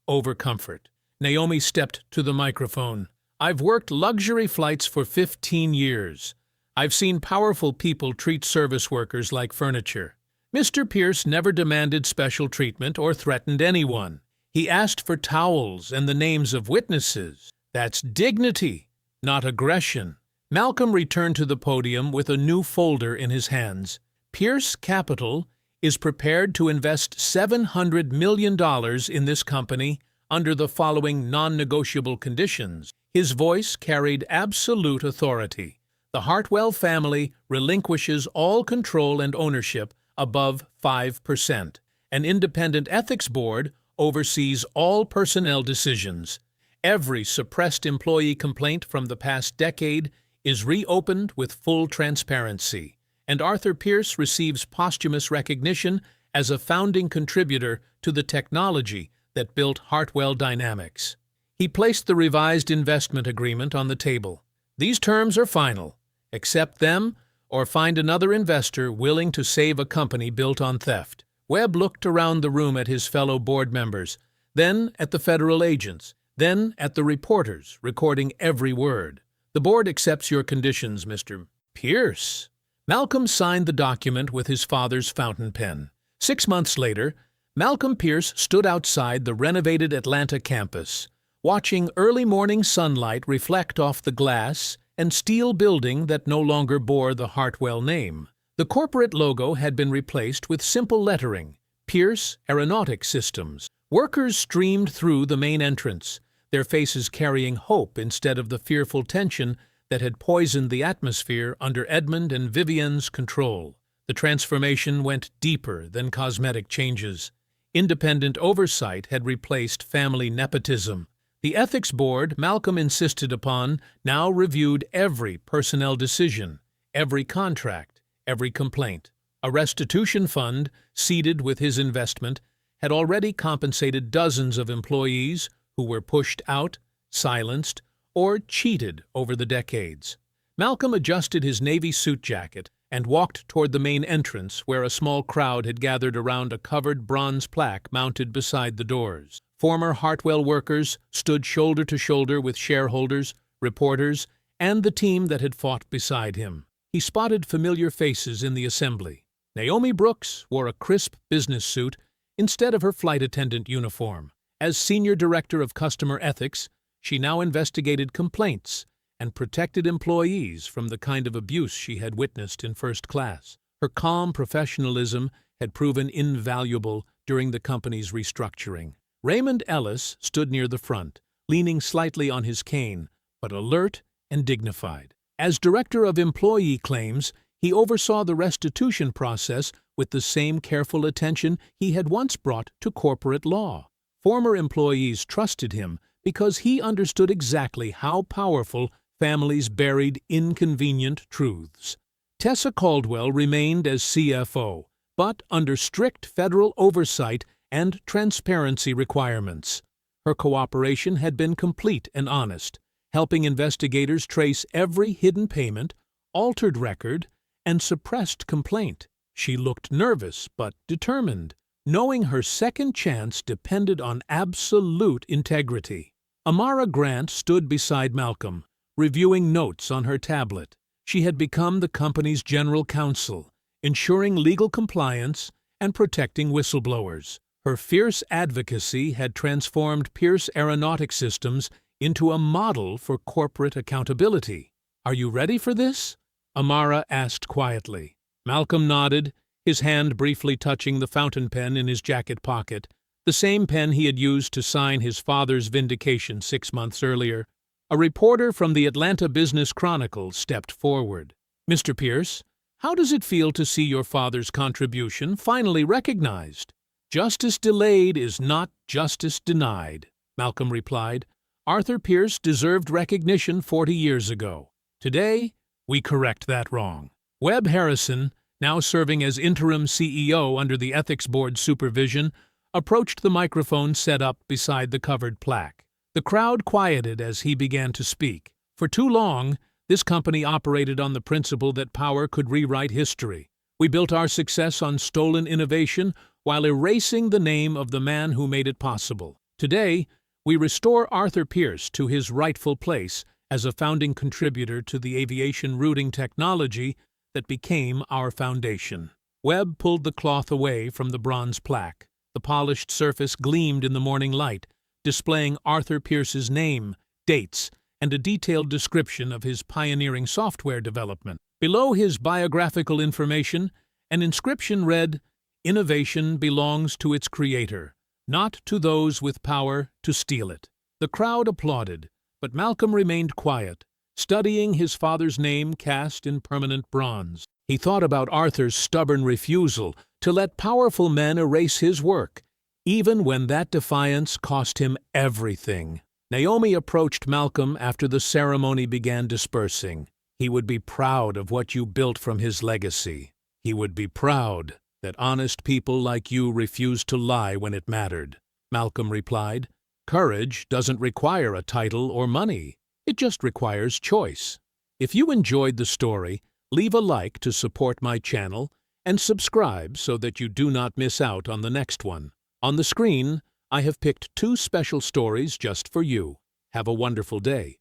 over comfort. Naomi stepped to the microphone. I've worked luxury flights for 15 years. I've seen powerful people treat service workers like furniture. Mr. Pierce never demanded special treatment or threatened anyone. He asked for towels and the names of witnesses. That's dignity, not aggression. Malcolm returned to the podium with a new folder in his hands. Pierce Capital is prepared to invest $700 million in this company under the following non-negotiable conditions. His voice carried absolute authority. The Hartwell family relinquishes all control and ownership above 5%. An independent ethics board oversees all personnel decisions. Every suppressed employee complaint from the past decade is reopened with full transparency. And Arthur Pierce receives posthumous recognition as a founding contributor to the technology that built Hartwell Dynamics. He placed the revised investment agreement on the table. These terms are final. Accept them or find another investor willing to save a company built on theft. Webb looked around the room at his fellow board members, then at the federal agents, then at the reporters recording every word. The board accepts your conditions, Mr. Pierce. Malcolm signed the document with his father's fountain pen. 6 months later, Malcolm Pierce stood outside the renovated Atlanta campus, watching early morning sunlight reflect off the glass and steel building that no longer bore the Hartwell name. The corporate logo had been replaced with simple lettering, Pierce Aeronautic Systems. Workers streamed through the main entrance, their faces carrying hope instead of the fearful tension that had poisoned the atmosphere under Edmund and Vivian's control. The transformation went deeper than cosmetic changes. Independent oversight had replaced family nepotism. The ethics board Malcolm insisted upon now reviewed every personnel decision, every contract, every complaint. A restitution fund, seeded with his investment, had already compensated dozens of employees who were pushed out, silenced, or cheated over the decades. Malcolm adjusted his navy suit jacket and walked toward the main entrance where a small crowd had gathered around a covered bronze plaque mounted beside the doors. Former Hartwell workers stood shoulder to shoulder with shareholders, reporters, and the team that had fought beside him. He spotted familiar faces in the assembly. Naomi Brooks wore a crisp business suit instead of her flight attendant uniform. As Senior Director of Customer Ethics, she now investigated complaints and protected employees from the kind of abuse she had witnessed in first class. Her calm professionalism had proven invaluable during the company's restructuring. Raymond Ellis stood near the front, leaning slightly on his cane, but alert and dignified. As Director of Employee Claims, He oversaw the restitution process with the same careful attention he had once brought to corporate law. Former employees trusted him because he understood exactly how powerful families buried inconvenient truths. Tessa Caldwell remained as CFO, but under strict federal oversight and transparency requirements. Her cooperation had been complete and honest, helping investigators trace every hidden payment, altered record, and suppressed complaint. She looked nervous but determined, knowing her second chance depended on absolute integrity. Amara Grant stood beside Malcolm, reviewing notes on her tablet. She had become the company's general counsel, ensuring legal compliance and protecting whistleblowers. Her fierce advocacy had transformed Pierce Aeronautic Systems into a model for corporate accountability. "Are you ready for this?" Amara asked quietly. Malcolm nodded, his hand briefly touching the fountain pen in his jacket pocket, the same pen he had used to sign his father's vindication 6 months earlier. A reporter from the Atlanta Business Chronicle stepped forward. "Mr. Pierce, how does it feel to see your father's contribution finally recognized?" "Justice delayed is not justice denied," Malcolm replied. "Arthur Pierce deserved recognition 40 years ago. Today, we correct that wrong." Webb Harrison, now serving as interim CEO under the Ethics Board's supervision, approached the microphone set up beside the covered plaque. The crowd quieted as he began to speak. For too long, this company operated on the principle that power could rewrite history. We built our success on stolen innovation while erasing the name of the man who made it possible. Today, we restore Arthur Pierce to his rightful place as a founding contributor to the aviation routing technology that became our foundation. Webb pulled the cloth away from the bronze plaque. The polished surface gleamed in the morning light, displaying Arthur Pierce's name, dates, and a detailed description of his pioneering software development. Below his biographical information, an inscription read, "Innovation belongs to its creator, not to those with power to steal it." The crowd applauded, but Malcolm remained quiet, studying his father's name cast in permanent bronze. He thought about Arthur's stubborn refusal to let powerful men erase his work, even when that defiance cost him everything. Naomi approached Malcolm after the ceremony began dispersing. "He would be proud of what you built from his legacy. He would be proud that honest people like you refused to lie when it mattered," Malcolm replied. "Courage doesn't require a title or money. It just requires choice." If you enjoyed the story, leave a like to support my channel and subscribe so that you do not miss out on the next one. On the screen, I have picked 2 special stories just for you. Have a wonderful day.